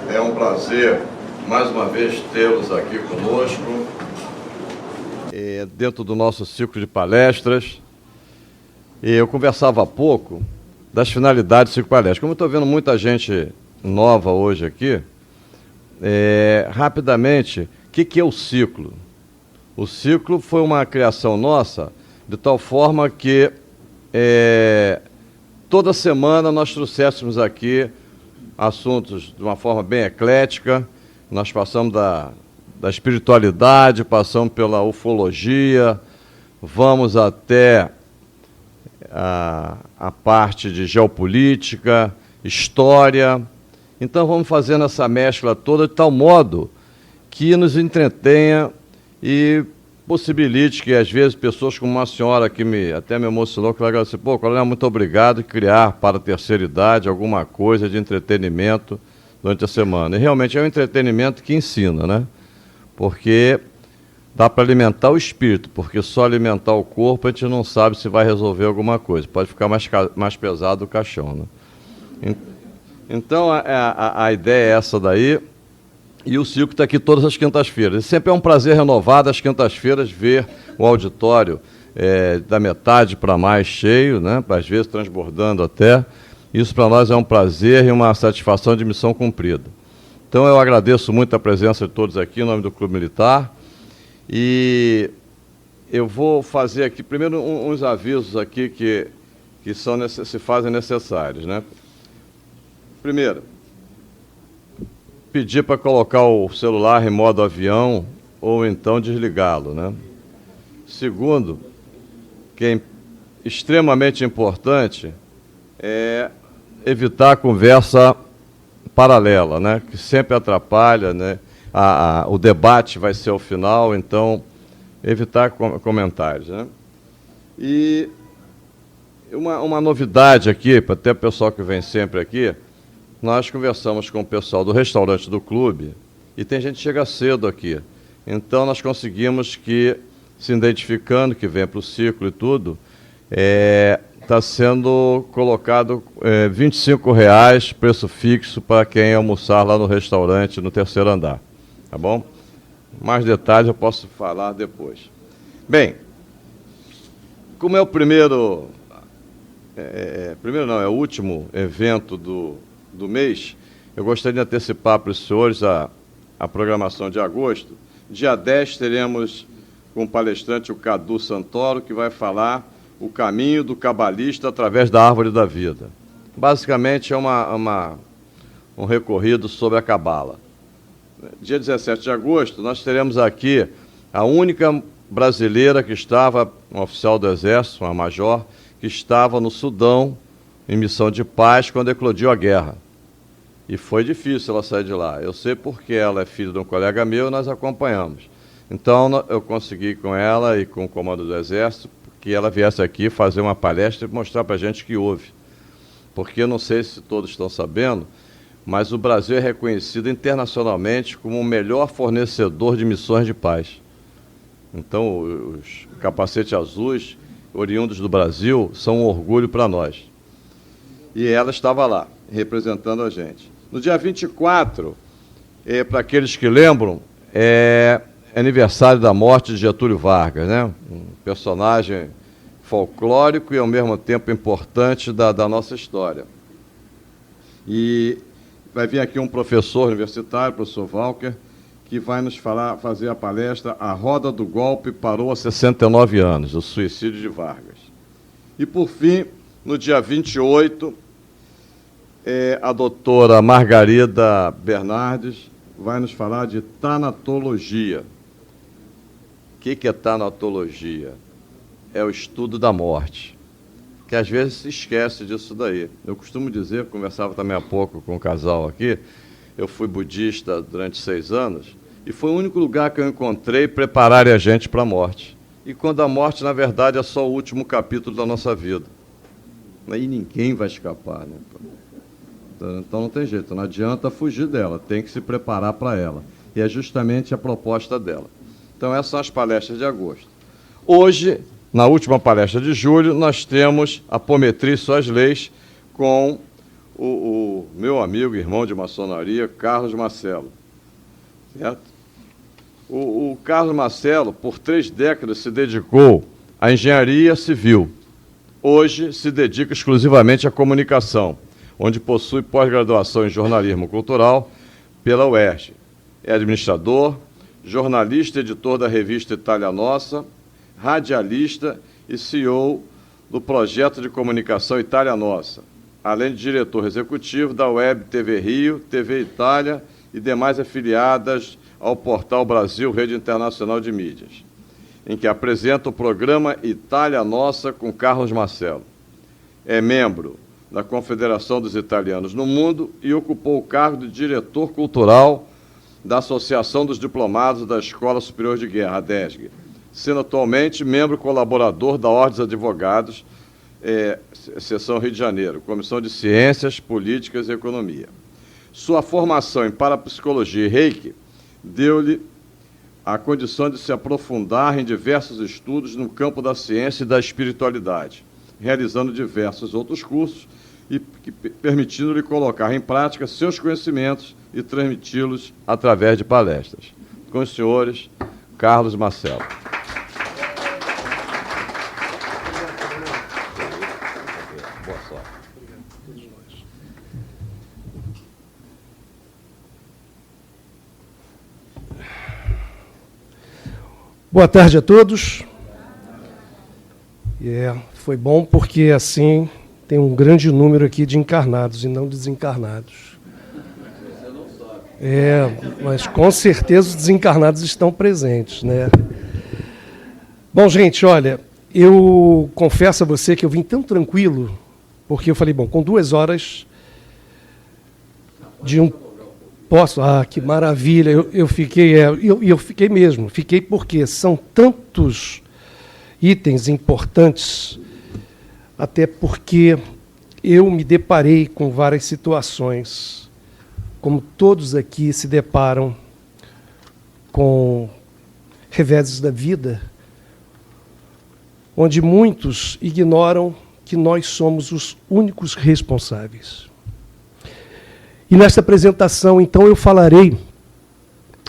É um prazer, mais uma vez, tê-los aqui conosco, dentro do nosso ciclo de palestras. Eu conversava há pouco das finalidades do ciclo de palestras. Como eu estou vendo muita gente nova hoje aqui, rapidamente, o que é o ciclo? O ciclo foi uma criação nossa, de tal forma que toda semana nós trouxéssemos aqui assuntos de uma forma bem eclética. Nós passamos da espiritualidade, passamos pela ufologia, vamos até a parte de geopolítica, história. Então vamos fazendo essa mescla toda de tal modo que nos entretenha e possibilite que, às vezes, pessoas como uma senhora que até me emocionou, que ela agradeceu, coronel, muito obrigado, criar para a terceira idade alguma coisa de entretenimento durante a semana. E realmente é um entretenimento que ensina, né? Porque dá para alimentar o espírito, porque só alimentar o corpo a gente não sabe se vai resolver alguma coisa. Pode ficar mais pesado o caixão, né? Então a ideia é essa daí. E o ciclo está aqui todas as quintas-feiras. E sempre é um prazer renovado, às quintas-feiras, ver o auditório da metade para mais cheio, né? Às vezes transbordando até. Isso para nós é um prazer e uma satisfação de missão cumprida. Então eu agradeço muito a presença de todos aqui, em nome do Clube Militar. E eu vou fazer aqui, primeiro, uns avisos aqui que se fazem necessários, né? Primeiro, pedir para colocar o celular em modo avião ou então desligá-lo, né? Segundo, que é extremamente importante, evitar a conversa paralela, né? Que sempre atrapalha, né? O debate vai ser ao final, então evitar comentários, né? E uma novidade aqui, para até o pessoal que vem sempre aqui, nós conversamos com o pessoal do restaurante do clube e tem gente que chega cedo aqui. Então, nós conseguimos que, se identificando, que vem para o ciclo e tudo, está sendo colocado R$ 25,00, preço fixo, para quem almoçar lá no restaurante, no terceiro andar. Tá bom? Mais detalhes eu posso falar depois. Bem, como é o primeiro não, é o último evento do mês, eu gostaria de antecipar para os senhores a programação de agosto. Dia 10 teremos com o palestrante o Cadu Santoro, que vai falar o caminho do cabalista através da árvore da vida. Basicamente é um recorrido sobre a cabala. Dia 17 de agosto nós teremos aqui a única brasileira que estava, um oficial do Exército, uma major, que estava no Sudão em missão de paz quando eclodiu a guerra. E foi difícil ela sair de lá. Eu sei porque ela é filha de um colega meu e nós acompanhamos. Então, eu consegui com ela e com o comando do Exército que ela viesse aqui fazer uma palestra e mostrar para a gente que houve. Porque eu não sei se todos estão sabendo, mas o Brasil é reconhecido internacionalmente como o melhor fornecedor de missões de paz. Então, os capacetes azuis, oriundos do Brasil, são um orgulho para nós. E ela estava lá, representando a gente. No dia 24, para aqueles que lembram, é aniversário da morte de Getúlio Vargas, né? Um personagem folclórico e, ao mesmo tempo, importante da nossa história. E vai vir aqui um professor universitário, o professor Walker, que vai nos fazer a palestra A Roda do Golpe Parou há 69 anos, o suicídio de Vargas. E, por fim, no dia 28, a doutora Margarida Bernardes vai nos falar de tanatologia. O que é tanatologia? É o estudo da morte, que às vezes se esquece disso daí. Eu costumo dizer, conversava também há pouco com um casal aqui, eu fui budista durante 6 anos, e foi o único lugar que eu encontrei prepararem a gente para a morte. E quando a morte, na verdade, é só o último capítulo da nossa vida. E ninguém vai escapar, né? Então não tem jeito, não adianta fugir dela, tem que se preparar para ela. E é justamente a proposta dela. Então essas são as palestras de agosto. Hoje, na última palestra de julho, nós temos Apometria e suas leis com o meu amigo, irmão de maçonaria, Carlos Marcelo. Certo? O Carlos Marcelo, por 3 décadas, se dedicou à engenharia civil. Hoje se dedica exclusivamente à comunicação, onde possui pós-graduação em jornalismo cultural pela UERJ. É administrador, jornalista e editor da revista Itália Nossa, radialista e CEO do projeto de comunicação Itália Nossa, além de diretor executivo da Web TV Rio, TV Itália e demais afiliadas ao Portal Brasil, Rede Internacional de Mídias, em que apresenta o programa Itália Nossa com Carlos Marcelo. É membro da Confederação dos Italianos no Mundo e ocupou o cargo de diretor cultural da Associação dos Diplomados da Escola Superior de Guerra, a DESG, sendo atualmente membro colaborador da Ordem dos Advogados, Seção Rio de Janeiro, Comissão de Ciências, Políticas e Economia. Sua formação em parapsicologia e reiki deu-lhe a condição de se aprofundar em diversos estudos no campo da ciência e da espiritualidade, realizando diversos outros cursos e permitindo-lhe colocar em prática seus conhecimentos e transmiti-los através de palestras. Com os senhores, Carlos Marcelo. Boa sorte. Boa tarde a todos. Foi bom porque assim tem um grande número aqui de encarnados e não desencarnados. Você não sabe. Mas com certeza os desencarnados estão presentes, né? Bom, gente, olha, eu confesso a você que eu vim tão tranquilo, porque eu falei, bom, com 2 horas de um... Posso? Ah, que maravilha, eu fiquei mesmo, fiquei porque são tantos itens importantes, até porque eu me deparei com várias situações, como todos aqui se deparam com reveses da vida, onde muitos ignoram que nós somos os únicos responsáveis. E nesta apresentação, então, eu falarei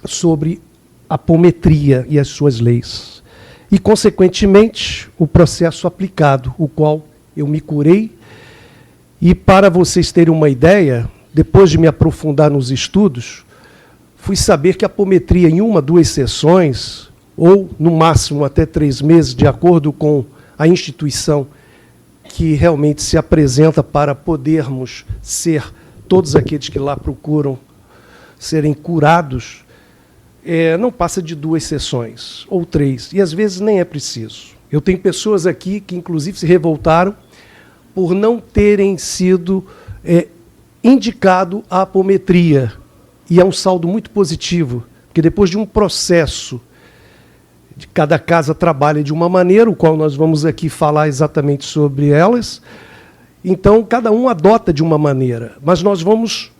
sobre a apometria e as suas leis. E, consequentemente, o processo aplicado, o qual eu me curei. E, para vocês terem uma ideia, depois de me aprofundar nos estudos, fui saber que a apometria, em 1, 2 sessões, ou, no máximo, até 3 meses, de acordo com a instituição que realmente se apresenta para podermos ser todos aqueles que lá procuram serem curados, não passa de 2 sessões, ou 3, e às vezes nem é preciso. Eu tenho pessoas aqui que, inclusive, se revoltaram por não terem sido indicado a apometria, e é um saldo muito positivo, porque depois de um processo, de cada casa trabalha de uma maneira, o qual nós vamos aqui falar exatamente sobre elas. Então, cada um adota de uma maneira, mas nós vamos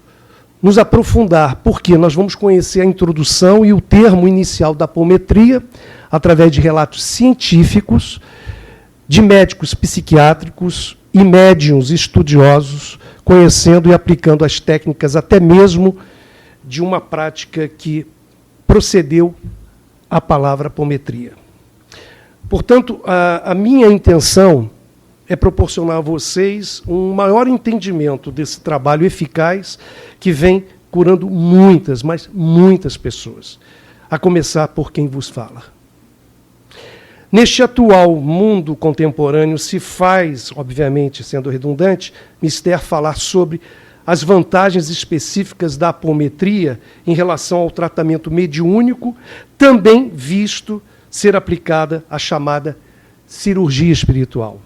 nos aprofundar, porque nós vamos conhecer a introdução e o termo inicial da apometria, através de relatos científicos, de médicos psiquiátricos e médiuns estudiosos, conhecendo e aplicando as técnicas, até mesmo de uma prática que procedeu à palavra apometria. Portanto, a minha intenção é proporcionar a vocês um maior entendimento desse trabalho eficaz que vem curando muitas, mas muitas pessoas, a começar por quem vos fala. Neste atual mundo contemporâneo se faz, obviamente, sendo redundante, mister falar sobre as vantagens específicas da apometria em relação ao tratamento mediúnico, também visto ser aplicada a chamada cirurgia espiritual,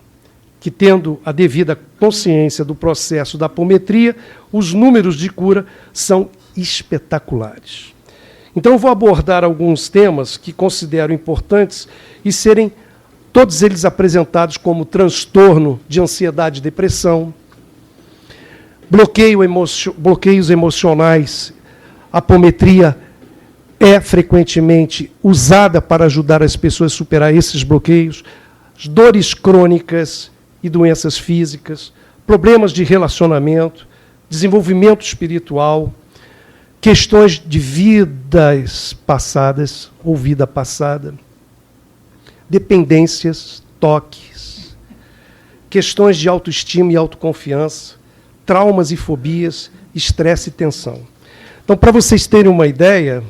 que, tendo a devida consciência do processo da apometria, os números de cura são espetaculares. Então, eu vou abordar alguns temas que considero importantes e serem todos eles apresentados como transtorno de ansiedade e depressão, bloqueios emocionais. A apometria é frequentemente usada para ajudar as pessoas a superar esses bloqueios, dores crônicas e doenças físicas, problemas de relacionamento, desenvolvimento espiritual, questões de vidas passadas ou vida passada, dependências, toques, questões de autoestima e autoconfiança, traumas e fobias, estresse e tensão. Então, para vocês terem uma ideia,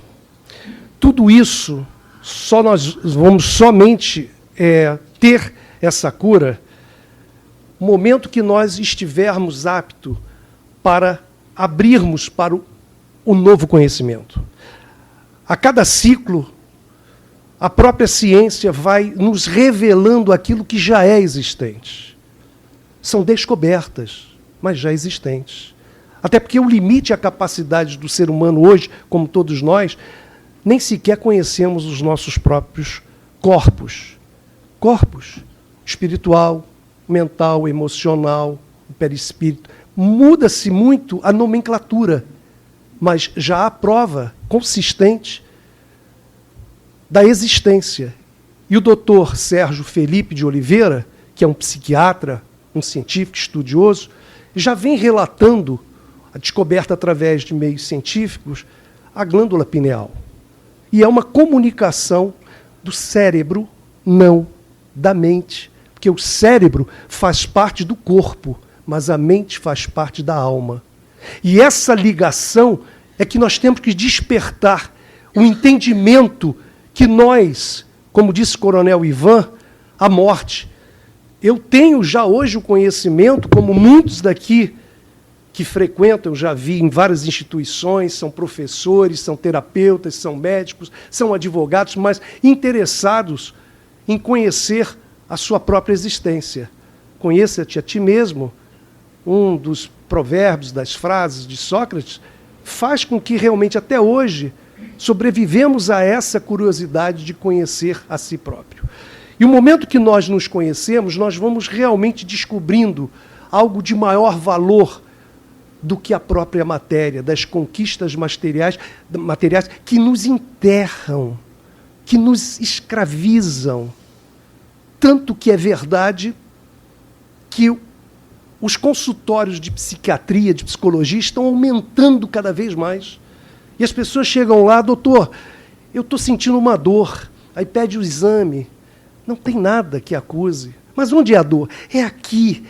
tudo isso nós vamos somente ter essa cura no momento que nós estivermos aptos para abrirmos para o novo conhecimento. A cada ciclo, a própria ciência vai nos revelando aquilo que já é existente. São descobertas, mas já existentes. Até porque o limite à capacidade do ser humano hoje, como todos nós, nem sequer conhecemos os nossos próprios corpos. Corpos espiritual, mental, emocional, o perispírito. Muda-se muito a nomenclatura, mas já há prova consistente da existência. E o doutor Sérgio Felipe de Oliveira, que é um psiquiatra, um científico estudioso, já vem relatando a descoberta através de meios científicos, a glândula pineal. E é uma comunicação do cérebro, não da mente. Porque o cérebro faz parte do corpo, mas a mente faz parte da alma. E essa ligação é que nós temos que despertar o entendimento que nós, como disse o coronel Ivan, a morte. Eu tenho já hoje o conhecimento, como muitos daqui que frequentam, eu já vi em várias instituições, são professores, são terapeutas, são médicos, são advogados, mas interessados em conhecer a sua própria existência. Conheça-te a ti mesmo, um dos provérbios, das frases de Sócrates, faz com que realmente até hoje sobrevivemos a essa curiosidade de conhecer a si próprio. E o momento que nós nos conhecemos, nós vamos realmente descobrindo algo de maior valor do que a própria matéria, das conquistas materiais que nos enterram, que nos escravizam. Tanto que é verdade que os consultórios de psiquiatria, de psicologia, estão aumentando cada vez mais. E as pessoas chegam lá, doutor, eu estou sentindo uma dor. Aí pede o exame. Não tem nada que acuse. Mas onde é a dor? É aqui,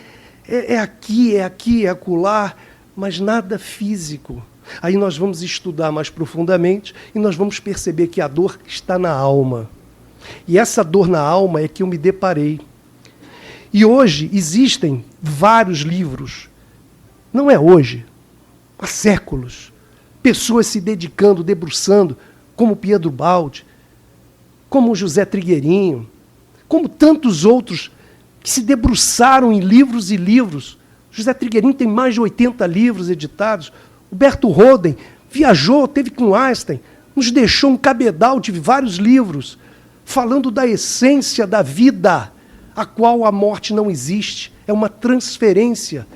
é aqui, é aqui, é acolá, mas nada físico. Aí nós vamos estudar mais profundamente e nós vamos perceber que a dor está na alma. E essa dor na alma é que eu me deparei. E hoje existem vários livros, não é hoje, há séculos, pessoas se dedicando, debruçando, como Pietro Baldi, como José Trigueirinho, como tantos outros que se debruçaram em livros e livros. José Trigueirinho tem mais de 80 livros editados. Huberto Roden viajou, teve com Einstein, nos deixou um cabedal de vários livros, falando da essência da vida, a qual a morte não existe, é uma transferência.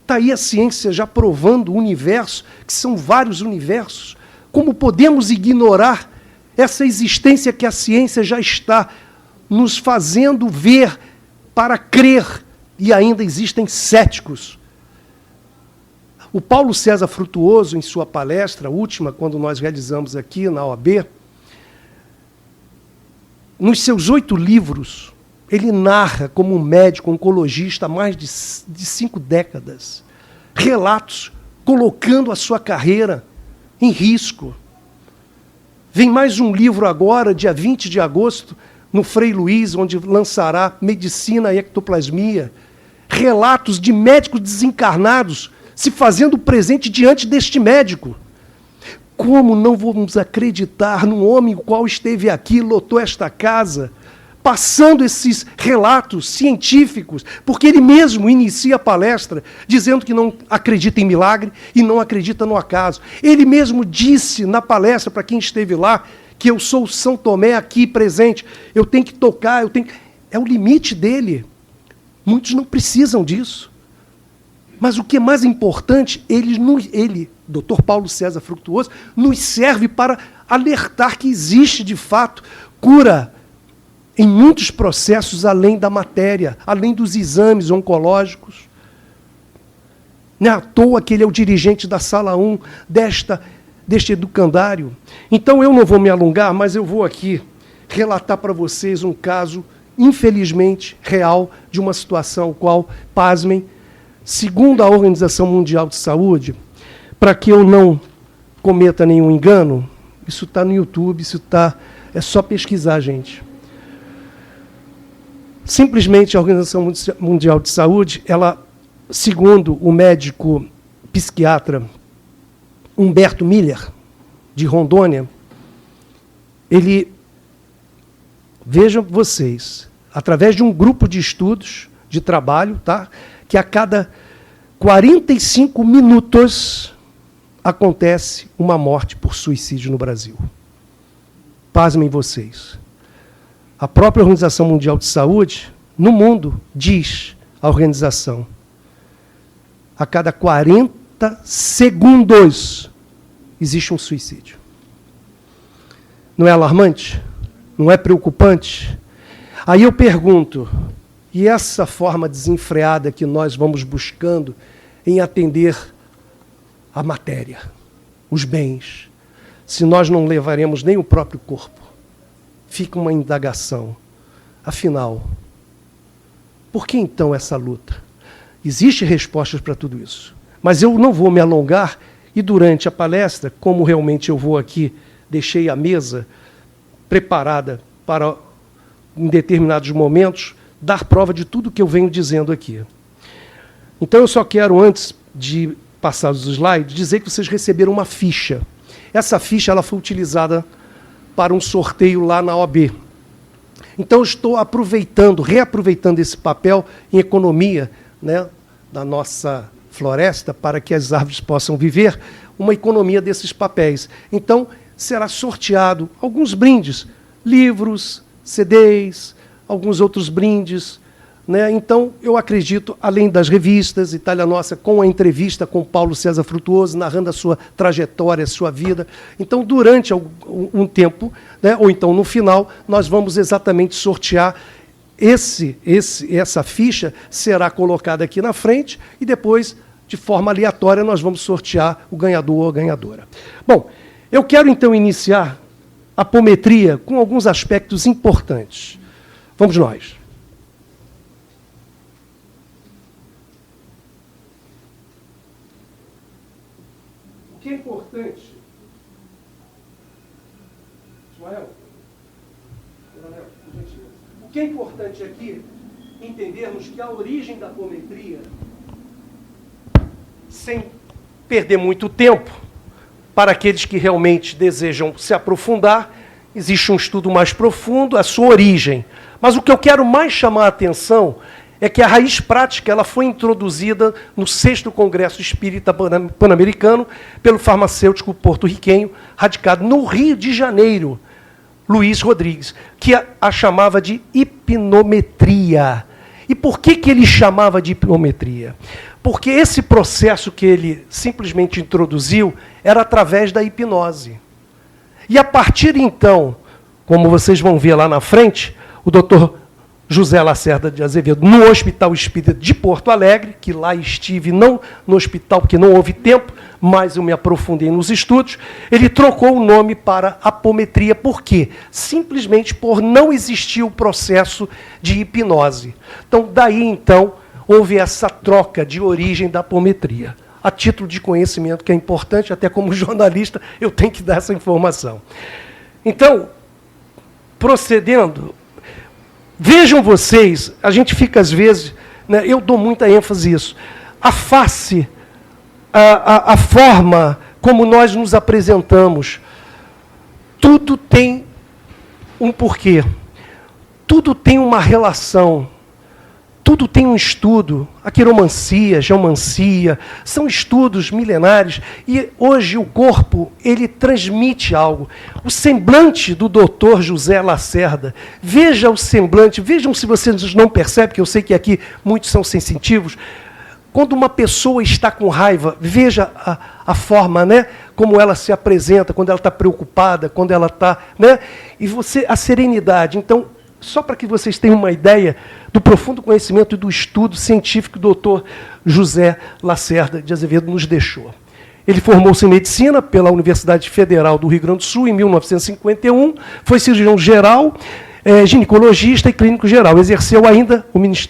Está aí a ciência já provando o universo, que são vários universos. Como podemos ignorar essa existência que a ciência já está nos fazendo ver para crer, e ainda existem céticos. O Paulo César Frutuoso, em sua palestra última, quando nós realizamos aqui na OAB, nos seus 8 livros, ele narra como um médico oncologista há mais de 5 décadas, relatos colocando a sua carreira em risco. Vem mais um livro agora, dia 20 de agosto, no Frei Luiz, onde lançará Medicina e Ectoplasmia, relatos de médicos desencarnados se fazendo presente diante deste médico. Como não vamos acreditar num homem o qual esteve aqui, lotou esta casa, passando esses relatos científicos, porque ele mesmo inicia a palestra dizendo que não acredita em milagre e não acredita no acaso. Ele mesmo disse na palestra, para quem esteve lá, que eu sou São Tomé aqui presente, eu tenho que tocar, é o limite dele. Muitos não precisam disso. Mas o que é mais importante, ele, Dr. Paulo César Frutuoso, nos serve para alertar que existe, de fato, cura em muitos processos além da matéria, além dos exames oncológicos. Não é à toa que ele é o dirigente da Sala 1 deste educandário. Então, eu não vou me alongar, mas eu vou aqui relatar para vocês um caso, infelizmente, real, de uma situação qual, pasmem, segundo a Organização Mundial de Saúde, para que eu não cometa nenhum engano, isso está no YouTube, é só pesquisar, gente. Simplesmente a Organização Mundial de Saúde, ela, segundo o médico psiquiatra Humberto Miller, de Rondônia, ele, vejam vocês, através de um grupo de estudos, de trabalho, tá, que a cada 45 minutos acontece uma morte por suicídio no Brasil. Pasmem vocês. A própria Organização Mundial de Saúde, no mundo, diz a organização, a cada 40 segundos existe um suicídio. Não é alarmante? Não é preocupante? Aí eu pergunto, e essa forma desenfreada que nós vamos buscando em atender a matéria, os bens, se nós não levaremos nem o próprio corpo? Fica uma indagação. Afinal, por que então essa luta? Existem respostas para tudo isso. Mas eu não vou me alongar e durante a palestra, como realmente eu vou aqui, deixei a mesa preparada para, em determinados momentos, dar prova de tudo que eu venho dizendo aqui. Então eu só quero, antes de passar os slides, dizer que vocês receberam uma ficha. Essa ficha ela foi utilizada para um sorteio lá na OAB. Então, eu estou reaproveitando esse papel em economia, né, da nossa floresta, para que as árvores possam viver, uma economia desses papéis. Então, será sorteado alguns brindes, livros, CDs, alguns outros brindes, né? Então, eu acredito, além das revistas, Itália Nossa, com a entrevista com Paulo César Frutuoso, narrando a sua trajetória, a sua vida. Então, durante um tempo, né, ou então no final, nós vamos exatamente sortear essa ficha, será colocada aqui na frente, e depois, de forma aleatória, nós vamos sortear o ganhador ou a ganhadora. Bom, eu quero então iniciar a apometria com alguns aspectos importantes. Vamos nós. O que é importante, Ismael, por gentileza. O que é importante aqui entendermos que a origem da apometria, sem perder muito tempo, para aqueles que realmente desejam se aprofundar, existe um estudo mais profundo, a sua origem. Mas o que eu quero mais chamar a atenção é que a raiz prática ela foi introduzida no 6º Congresso Espírita Pan-Americano pelo farmacêutico porto-riquenho, radicado no Rio de Janeiro, Luiz Rodrigues, que a chamava de hipnometria. E por que ele chamava de hipnometria? Porque esse processo que ele simplesmente introduziu era através da hipnose. E a partir de então, como vocês vão ver lá na frente, o doutor José Lacerda de Azevedo, no Hospital Espírita de Porto Alegre, que lá estive, não no hospital, porque não houve tempo, mas eu me aprofundei nos estudos, ele trocou o nome para apometria. Por quê? Simplesmente por não existir o processo de hipnose. Então, daí, então, houve essa troca de origem da apometria. A título de conhecimento, que é importante, até como jornalista, eu tenho que dar essa informação. Então, procedendo, vejam vocês, a gente fica às vezes, né, eu dou muita ênfase nisso, a face, a forma como nós nos apresentamos, tudo tem um porquê, tudo tem uma relação, tudo tem um estudo. A quiromancia, geomancia, são estudos milenares, e hoje o corpo, ele transmite algo. O semblante do doutor José Lacerda, veja o semblante, vejam se vocês não percebem, que eu sei que aqui muitos são sensitivos, quando uma pessoa está com raiva, veja a forma, né, como ela se apresenta, quando ela está preocupada, quando ela está, né, e a serenidade. Então, só para que vocês tenham uma ideia do profundo conhecimento e do estudo científico que o doutor José Lacerda de Azevedo nos deixou. Ele formou-se em medicina pela Universidade Federal do Rio Grande do Sul em 1951, foi cirurgião geral, ginecologista e clínico geral. Exerceu ainda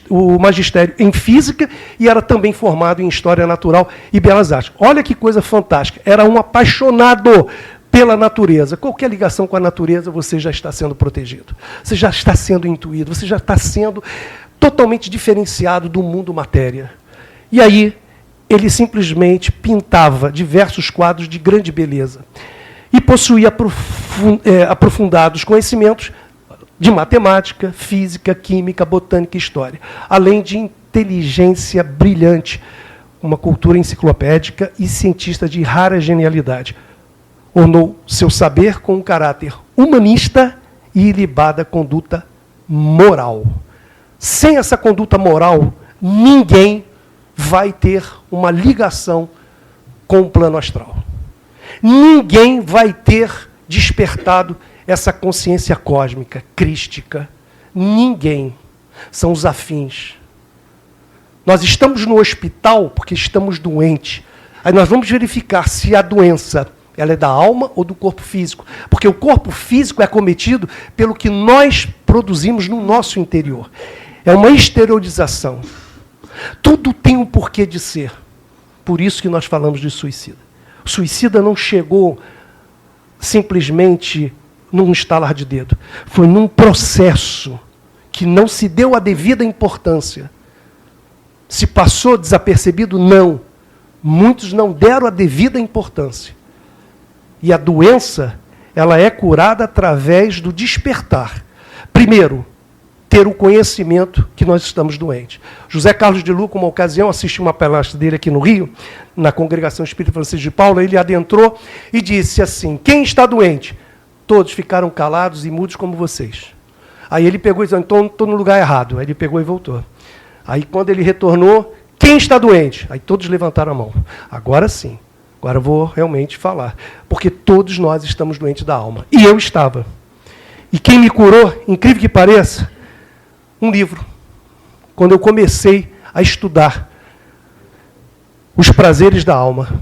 o magistério em física e era também formado em História Natural e Belas Artes. Olha que coisa fantástica, era um apaixonado pela natureza. Qualquer ligação com a natureza, você já está sendo protegido. Você já está sendo intuído, você já está sendo totalmente diferenciado do mundo matéria. E aí, ele simplesmente pintava diversos quadros de grande beleza. E possuía aprofundados conhecimentos de matemática, física, química, botânica e história, além de inteligência brilhante, uma cultura enciclopédica e cientista de rara genialidade. Ornou seu saber com um caráter humanista e ilibada conduta moral. Sem essa conduta moral, ninguém vai ter uma ligação com o plano astral. Ninguém vai ter despertado essa consciência cósmica, crística. Ninguém. São os afins. Nós estamos no hospital porque estamos doentes. Aí nós vamos verificar se a doença ela é da alma ou do corpo físico. Porque o corpo físico é acometido pelo que nós produzimos no nosso interior. É uma exteriorização. Tudo tem um porquê de ser. Por isso que nós falamos de suicida. O suicida não chegou simplesmente num estalar de dedo. Foi num processo que não se deu a devida importância. Se passou desapercebido? Não. Muitos não deram a devida importância. E a doença, ela é curada através do despertar. Primeiro, ter o conhecimento que nós estamos doentes. José Carlos de Luca, uma ocasião, assisti uma palestra dele aqui no Rio, na Congregação Espírita Francisco de Paula, ele adentrou e disse assim, quem está doente? Todos ficaram calados e mudos como vocês. Aí ele pegou e disse, então estou no lugar errado. Aí ele pegou e voltou. Aí quando ele retornou, quem está doente? Aí todos levantaram a mão. Agora sim, agora eu vou realmente falar. Porque todos nós estamos doentes da alma. E eu estava. E quem me curou, incrível que pareça, um livro. Quando eu comecei a estudar Os Prazeres da Alma,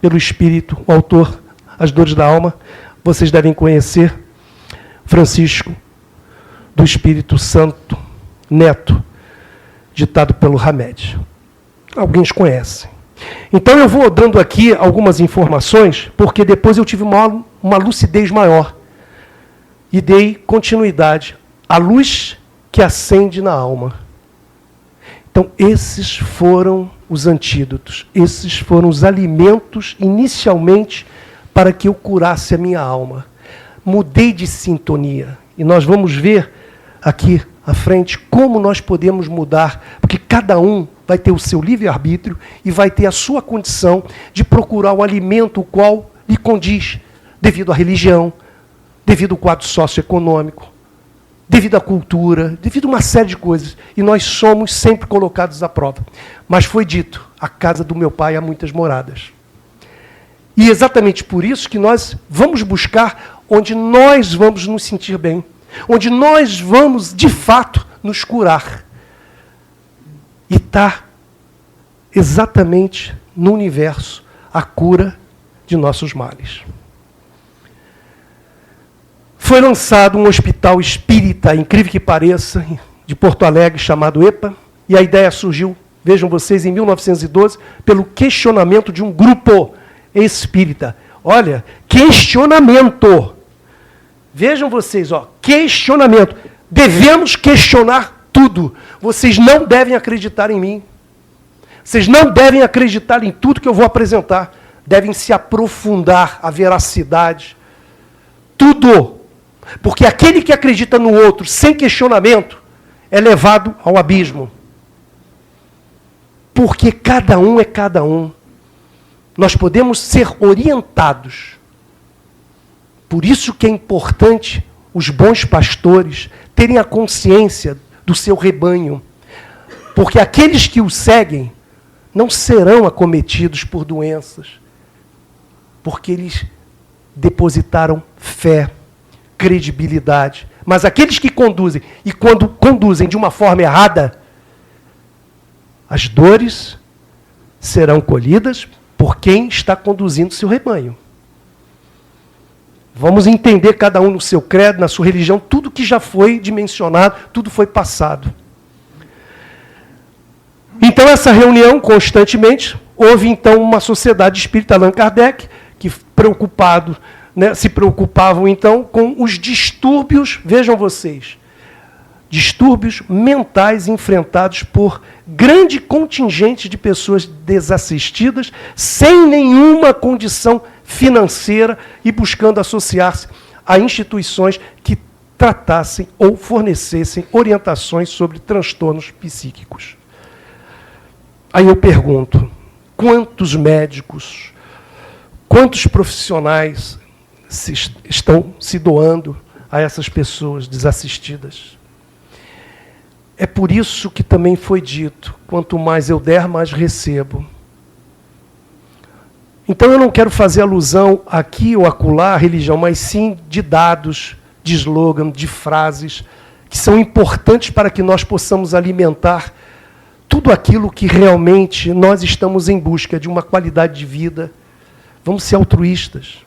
pelo Espírito, o autor, As Dores da Alma, vocês devem conhecer, Francisco do Espírito Santo Neto, ditado pelo Hamed. Alguns conhecem. Então eu vou dando aqui algumas informações, porque depois eu tive uma lucidez maior e dei continuidade à luz que acende na alma. Então, esses foram os antídotos, esses foram os alimentos, inicialmente, para que eu curasse a minha alma. Mudei de sintonia. E nós vamos ver aqui à frente como nós podemos mudar, porque cada um vai ter o seu livre-arbítrio e vai ter a sua condição de procurar o alimento o qual lhe condiz, devido à religião, devido ao quadro socioeconômico, devido à cultura, devido a uma série de coisas. E nós somos sempre colocados à prova. Mas foi dito, a casa do meu pai há muitas moradas. E exatamente por isso que nós vamos buscar onde nós vamos nos sentir bem, onde nós vamos, de fato, nos curar. E está exatamente no universo a cura de nossos males. Foi lançado um hospital espírita, incrível que pareça, de Porto Alegre, chamado EPA, e a ideia surgiu, vejam vocês, em 1912, pelo questionamento de um grupo espírita. Olha, questionamento. Vejam vocês, ó, questionamento. Devemos questionar tudo. Vocês não devem acreditar em mim. Vocês não devem acreditar em tudo que eu vou apresentar. Devem se aprofundar a veracidade. Tudo. Porque aquele que acredita no outro sem questionamento é levado ao abismo. Porque cada um é cada um. Nós podemos ser orientados. Por isso que é importante os bons pastores terem a consciência do seu rebanho. Porque aqueles que o seguem não serão acometidos por doenças. Porque eles depositaram fé, credibilidade. Mas aqueles que conduzem, e quando conduzem de uma forma errada, as dores serão colhidas por quem está conduzindo seu rebanho. Vamos entender cada um no seu credo, na sua religião, tudo que já foi dimensionado, tudo foi passado. Então, essa reunião, constantemente, houve então uma sociedade espírita Allan Kardec, que preocupado, né, se preocupavam então com os distúrbios, vejam vocês, distúrbios mentais enfrentados por grande contingente de pessoas desassistidas, sem nenhuma condição financeira e buscando associar-se a instituições que tratassem ou fornecessem orientações sobre transtornos psíquicos. Aí eu pergunto, quantos médicos, quantos profissionais estão se doando a essas pessoas desassistidas? É por isso que também foi dito, quanto mais eu der, mais recebo. Então eu não quero fazer alusão aqui ou acolá à religião, mas sim de dados, de slogan, de frases, que são importantes para que nós possamos alimentar tudo aquilo que realmente nós estamos em busca de uma qualidade de vida. Vamos ser altruístas.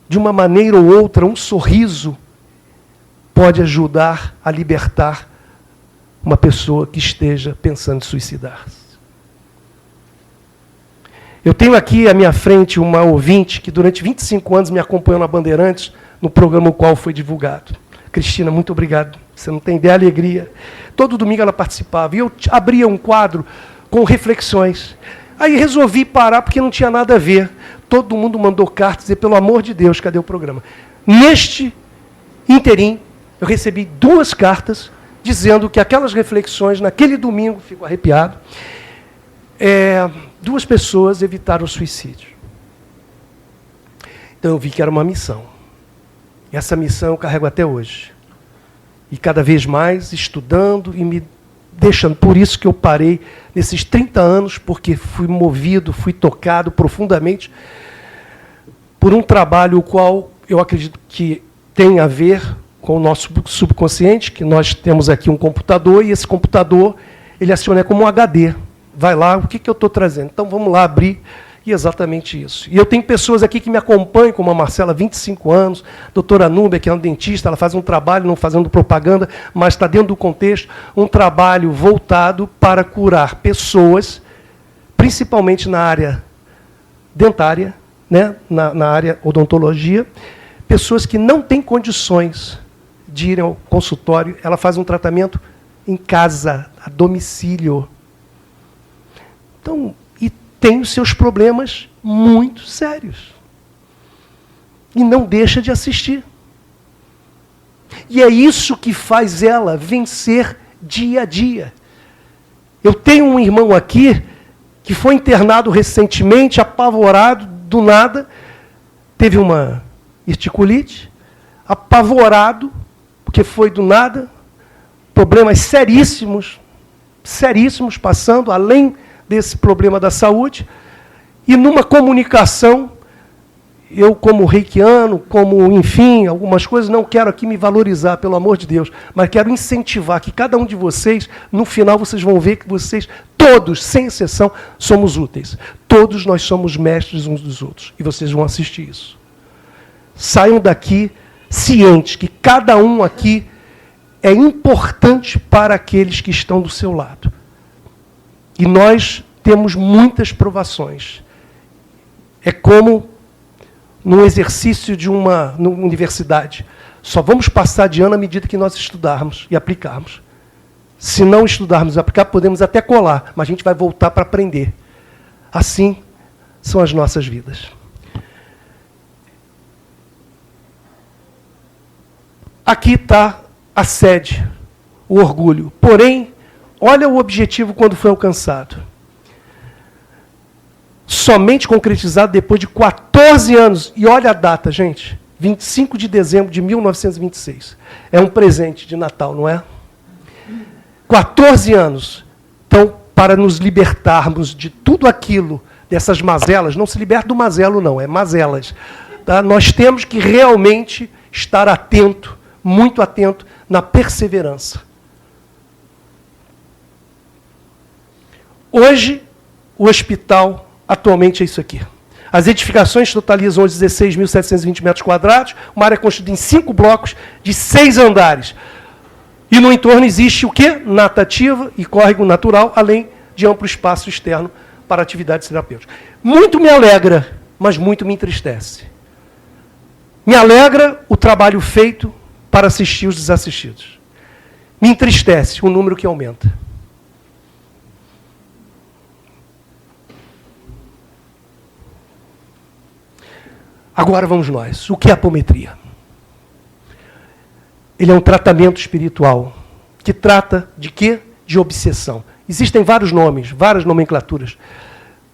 De uma maneira ou outra, um sorriso pode ajudar a libertar uma pessoa que esteja pensando em suicidar-se. Eu tenho aqui à minha frente uma ouvinte que durante 25 anos me acompanhou na Bandeirantes, no programa o qual foi divulgado. Cristina, muito obrigado. Você não tem ideia da alegria. Todo domingo ela participava. E eu abria um quadro com reflexões. Aí resolvi parar porque não tinha nada a ver. Todo mundo mandou cartas dizer, pelo amor de Deus, cadê o programa? Neste interim, eu recebi 2 cartas dizendo que aquelas reflexões, naquele domingo, fico arrepiado, 2 pessoas evitaram o suicídio. Então eu vi que era uma missão. E essa missão eu carrego até hoje. E cada vez mais estudando e me deixando. Por isso que eu parei nesses 30 anos, porque fui movido, fui tocado profundamente por um trabalho o qual eu acredito que tem a ver com o nosso subconsciente, que nós temos aqui um computador, e esse computador ele aciona como um HD. Vai lá, o que eu estou trazendo? Então vamos lá abrir, e exatamente isso. E eu tenho pessoas aqui que me acompanham, como a Marcela, 25 anos, a doutora Núbia, que é uma dentista, ela faz um trabalho, não fazendo propaganda, mas está dentro do contexto, um trabalho voltado para curar pessoas, principalmente na área dentária, né, na área odontologia, pessoas que não têm condições de irem ao consultório, ela faz um tratamento em casa, a domicílio. Então, e tem os seus problemas muito sérios. E não deixa de assistir. E é isso que faz ela vencer dia a dia. Eu tenho um irmão aqui que foi internado recentemente, apavorado, do nada, teve uma hirticulite, apavorado, porque foi do nada, problemas seríssimos, passando além desse problema da saúde, e numa comunicação, eu como reikiano, como, enfim, algumas coisas, não quero aqui me valorizar, pelo amor de Deus, mas quero incentivar que cada um de vocês, no final vocês vão ver que vocês, todos, sem exceção, somos úteis. Todos nós somos mestres uns dos outros, e vocês vão assistir isso. Saiam daqui cientes que cada um aqui é importante para aqueles que estão do seu lado. E nós temos muitas provações. É como num exercício de numa universidade. Só vamos passar de ano à medida que nós estudarmos e aplicarmos. Se não estudarmos e aplicar, podemos até colar, mas a gente vai voltar para aprender. Assim são as nossas vidas. Aqui está a sede, o orgulho. Porém, olha o objetivo quando foi alcançado. Somente concretizado depois de 14 anos. E olha a data, gente. 25 de dezembro de 1926. É um presente de Natal, não é? 14 anos. Então, para nos libertarmos de tudo aquilo, dessas mazelas, não se liberta do mazelo, não, é mazelas. Tá? Nós temos que realmente estar atento, muito atento, na perseverança. Hoje, o hospital, atualmente, é isso aqui. As edificações totalizam 16.720 metros quadrados, uma área constituída em 5 blocos de 6 andares. E no entorno existe o quê? Natativa e córrego natural, além de amplo espaço externo para atividades terapêuticas. Muito me alegra, mas muito me entristece. Me alegra o trabalho feito para assistir os desassistidos. Me entristece o número que aumenta. Agora vamos nós. O que é apometria? Ele é um tratamento espiritual que trata de quê? De obsessão. Existem vários nomes, várias nomenclaturas.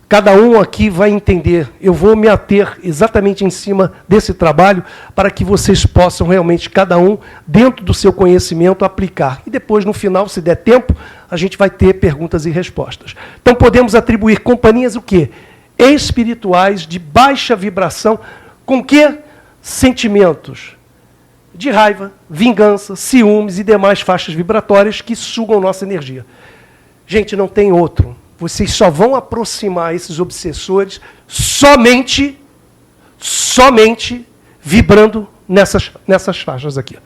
Cada um aqui vai entender. Eu vou me ater exatamente em cima desse trabalho para que vocês possam realmente, cada um, dentro do seu conhecimento, aplicar. E depois, no final, se der tempo, a gente vai ter perguntas e respostas. Então, podemos atribuir companhias o quê? Espirituais, de baixa vibração, com que? Sentimentos de raiva, vingança, ciúmes e demais faixas vibratórias que sugam nossa energia. Gente, não tem outro. Vocês só vão aproximar esses obsessores somente vibrando nessas faixas aqui.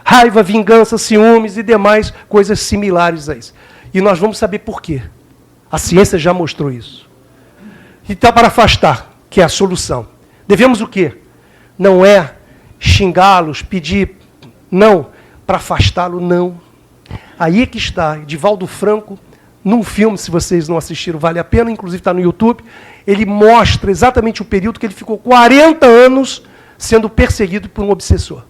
Raiva, vingança, ciúmes e demais coisas similares a isso. E nós vamos saber por quê. A ciência já mostrou isso. Então, para afastar, que é a solução, devemos o quê? Não é xingá-los, pedir, não. Para afastá-lo, não. Aí é que está, Divaldo Franco, num filme, se vocês não assistiram, vale a pena, inclusive está no YouTube, ele mostra exatamente o período que ele ficou 40 anos sendo perseguido por um obsessor.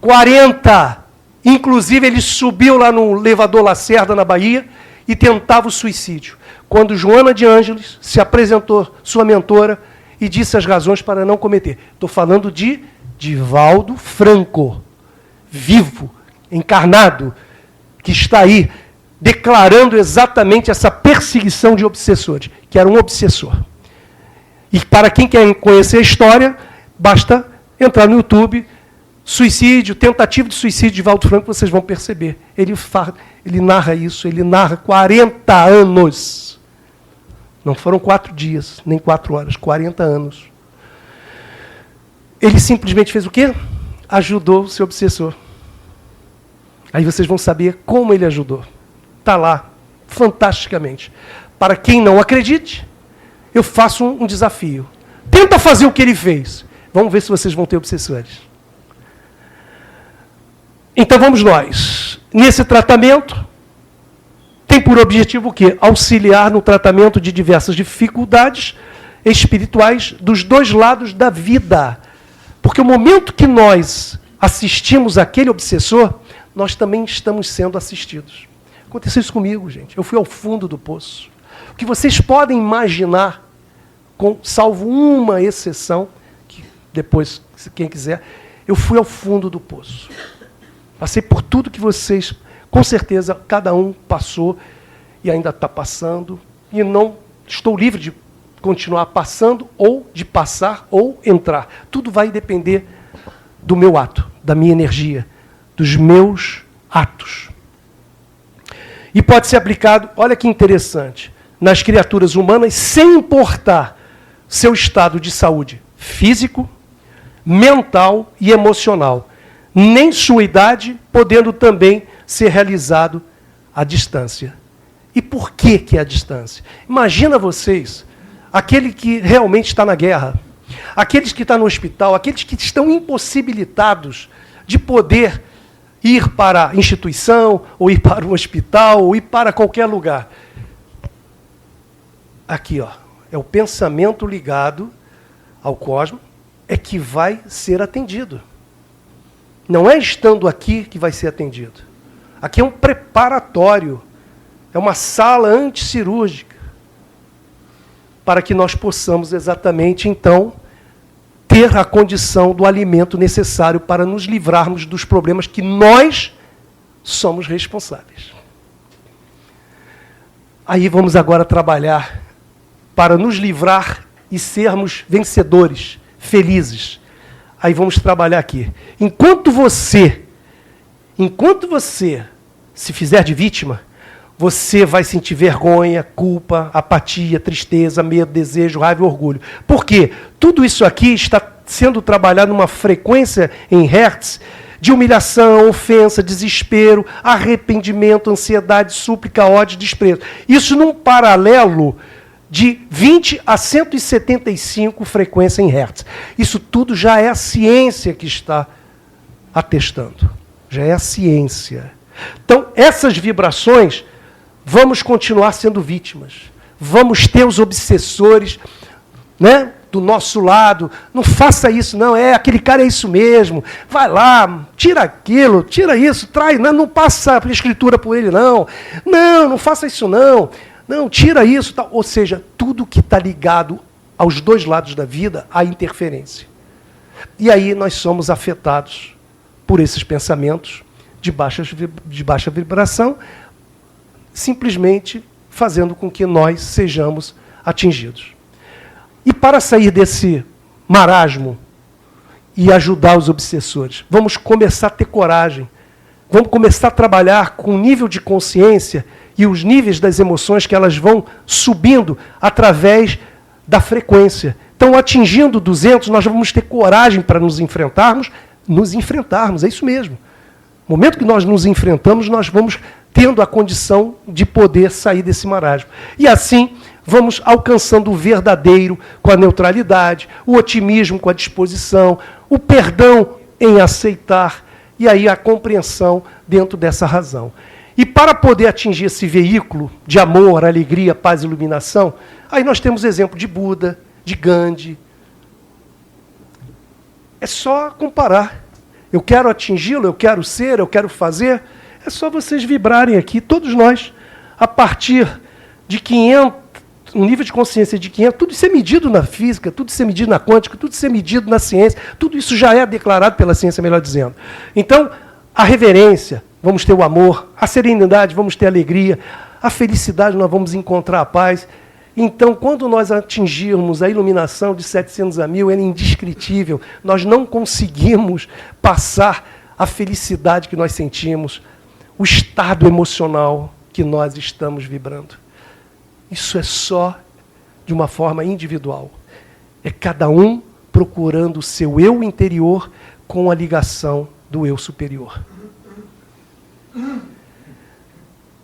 40! Inclusive, ele subiu lá no elevador Lacerda, na Bahia, e tentava o suicídio. Quando Joana de Ângeles se apresentou, sua mentora, e disse as razões para não cometer. Estou falando de Divaldo Franco, vivo, encarnado, que está aí, declarando exatamente essa perseguição de obsessores, que era um obsessor. E para quem quer conhecer a história, basta entrar no YouTube, suicídio, tentativa de suicídio de Divaldo Franco, vocês vão perceber. Ele narra isso, ele narra 40 anos. Não foram 4 dias, nem 4 horas, 40 anos. Ele simplesmente fez o quê? Ajudou o seu obsessor. Aí vocês vão saber como ele ajudou. Está lá, fantasticamente. Para quem não acredite, eu faço um desafio. Tenta fazer o que ele fez. Vamos ver se vocês vão ter obsessores. Então vamos nós. Nesse tratamento, tem por objetivo o quê? Auxiliar no tratamento de diversas dificuldades espirituais dos dois lados da vida. Porque o momento que nós assistimos aquele obsessor, nós também estamos sendo assistidos. Aconteceu isso comigo, gente. Eu fui ao fundo do poço. O que vocês podem imaginar, salvo uma exceção, que depois, se quem quiser, eu fui ao fundo do poço. Passei por tudo que vocês, com certeza, cada um passou e ainda está passando. E não estou livre de continuar passando, ou de passar, ou entrar. Tudo vai depender do meu ato, da minha energia, dos meus atos. E pode ser aplicado, olha que interessante, nas criaturas humanas, sem importar seu estado de saúde físico, mental e emocional, nem sua idade, podendo também ser realizado à distância. E por que é a distância? Imagina vocês, aquele que realmente está na guerra, aqueles que estão no hospital, aqueles que estão impossibilitados de poder ir para a instituição, ou ir para o hospital, ou ir para qualquer lugar. Aqui, ó, é o pensamento ligado ao cosmos, é que vai ser atendido. Não é estando aqui que vai ser atendido. Aqui é um preparatório, é uma sala anticirúrgica, para que nós possamos exatamente, então, ter a condição do alimento necessário para nos livrarmos dos problemas que nós somos responsáveis. Aí vamos agora trabalhar para nos livrar e sermos vencedores, felizes, Aí vamos trabalhar aqui. Enquanto você se fizer de vítima, você vai sentir vergonha, culpa, apatia, tristeza, medo, desejo, raiva e orgulho. Por quê? Tudo isso aqui está sendo trabalhado numa frequência em hertz de humilhação, ofensa, desespero, arrependimento, ansiedade, súplica, ódio, desprezo. Isso num paralelo de 20 a 175 frequência em hertz. Isso tudo já é a ciência que está atestando. Já é a ciência. Então, essas vibrações, vamos continuar sendo vítimas. Vamos ter os obsessores, né, do nosso lado. Não faça isso, não. Aquele cara é isso mesmo. Vai lá, tira aquilo, tira isso, traz. Não passa a escritura por ele, não. Não faça isso, não. Não, tira isso. Tal. Ou seja, tudo que está ligado aos dois lados da vida, há interferência. E aí nós somos afetados por esses pensamentos de baixa vibração, simplesmente fazendo com que nós sejamos atingidos. E para sair desse marasmo e ajudar os obsessores, vamos começar a ter coragem, vamos começar a trabalhar com o nível de consciência e os níveis das emoções que elas vão subindo através da frequência. Então, atingindo 200, nós vamos ter coragem para nos enfrentarmos, é isso mesmo. No momento que nós nos enfrentamos, nós vamos tendo a condição de poder sair desse marasmo. E assim, vamos alcançando o verdadeiro com a neutralidade, o otimismo com a disposição, o perdão em aceitar, e aí a compreensão dentro dessa razão. E para poder atingir esse veículo de amor, alegria, paz e iluminação, aí nós temos exemplo de Buda, de Gandhi. É só comparar. Eu quero atingi-lo, eu quero ser, eu quero fazer. É só vocês vibrarem aqui, todos nós, a partir de 500, um nível de consciência de 500, tudo isso é medido na física, tudo isso é medido na quântica, tudo isso é medido na ciência, tudo isso já é declarado pela ciência, melhor dizendo. Então, a reverência, vamos ter o amor, a serenidade, vamos ter a alegria, a felicidade, nós vamos encontrar a paz. Então, quando nós atingirmos a iluminação de 700 a 1000, ela é indescritível. Nós não conseguimos passar a felicidade que nós sentimos, o estado emocional que nós estamos vibrando. Isso é só de uma forma individual. É cada um procurando o seu eu interior com a ligação do eu superior.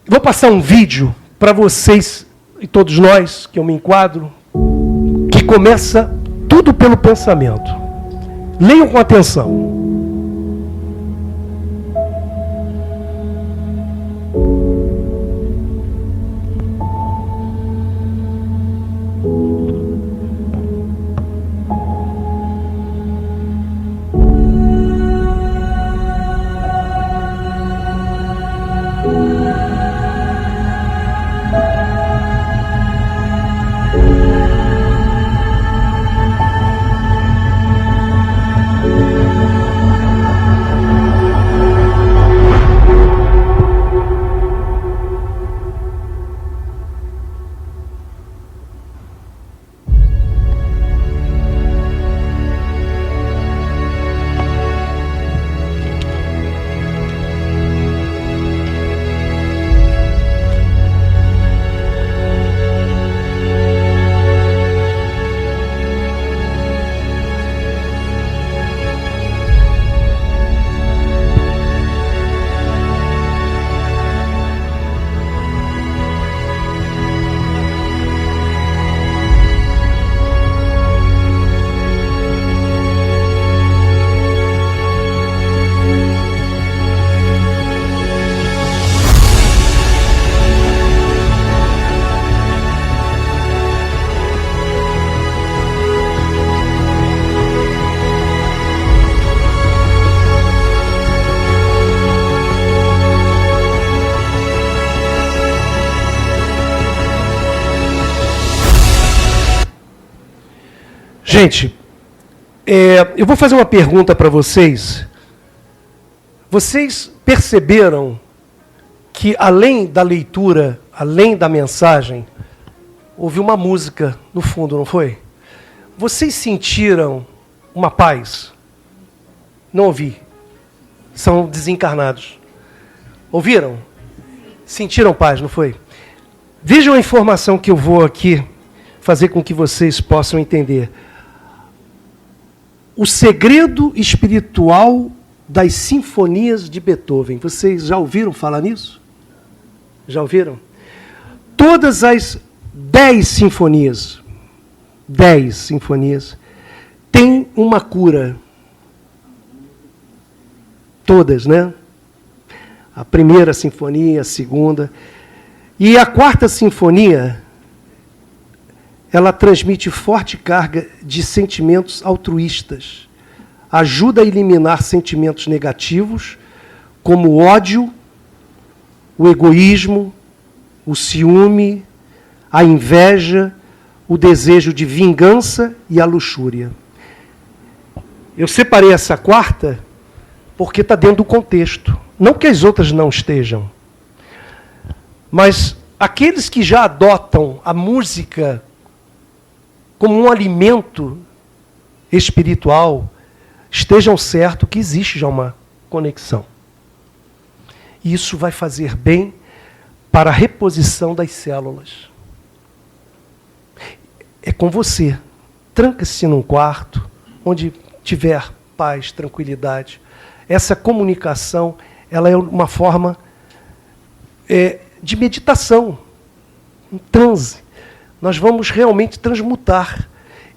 Vou passar um vídeo para vocês e todos nós, que eu me enquadro, que começa tudo pelo pensamento. Leiam com atenção. Gente, eu vou fazer uma pergunta para vocês. Vocês perceberam que, além da leitura, além da mensagem, houve uma música no fundo, não foi? Vocês sentiram uma paz? Não ouvi. São desencarnados. Ouviram? Sentiram paz, não foi? Vejam a informação que eu vou aqui fazer com que vocês possam entender. O segredo espiritual das sinfonias de Beethoven. Vocês já ouviram falar nisso? Já ouviram? Todas as 10 sinfonias, têm uma cura. Todas, né? A primeira sinfonia, a segunda. E a quarta sinfonia, ela transmite forte carga de sentimentos altruístas. Ajuda a eliminar sentimentos negativos, como o ódio, o egoísmo, o ciúme, a inveja, o desejo de vingança e a luxúria. Eu separei essa quarta porque está dentro do contexto. Não que as outras não estejam. Mas aqueles que já adotam a música como um alimento espiritual, estejam certos que existe já uma conexão. E isso vai fazer bem para a reposição das células. É com você. Tranca-se num quarto, onde tiver paz, tranquilidade. Essa comunicação, ela é uma forma de meditação, um transe. Nós vamos realmente transmutar.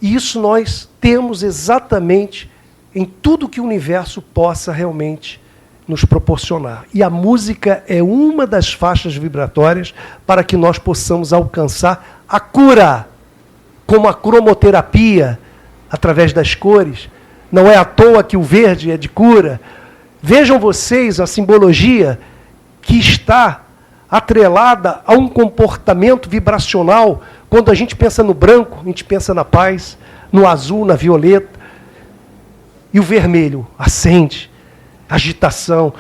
E isso nós temos exatamente em tudo que o universo possa realmente nos proporcionar. E a música é uma das faixas vibratórias para que nós possamos alcançar a cura, como a cromoterapia, através das cores. Não é à toa que o verde é de cura. Vejam vocês a simbologia que está atrelada a um comportamento vibracional. Quando a gente pensa no branco, a gente pensa na paz, no azul, na violeta. E o vermelho acende, agitação.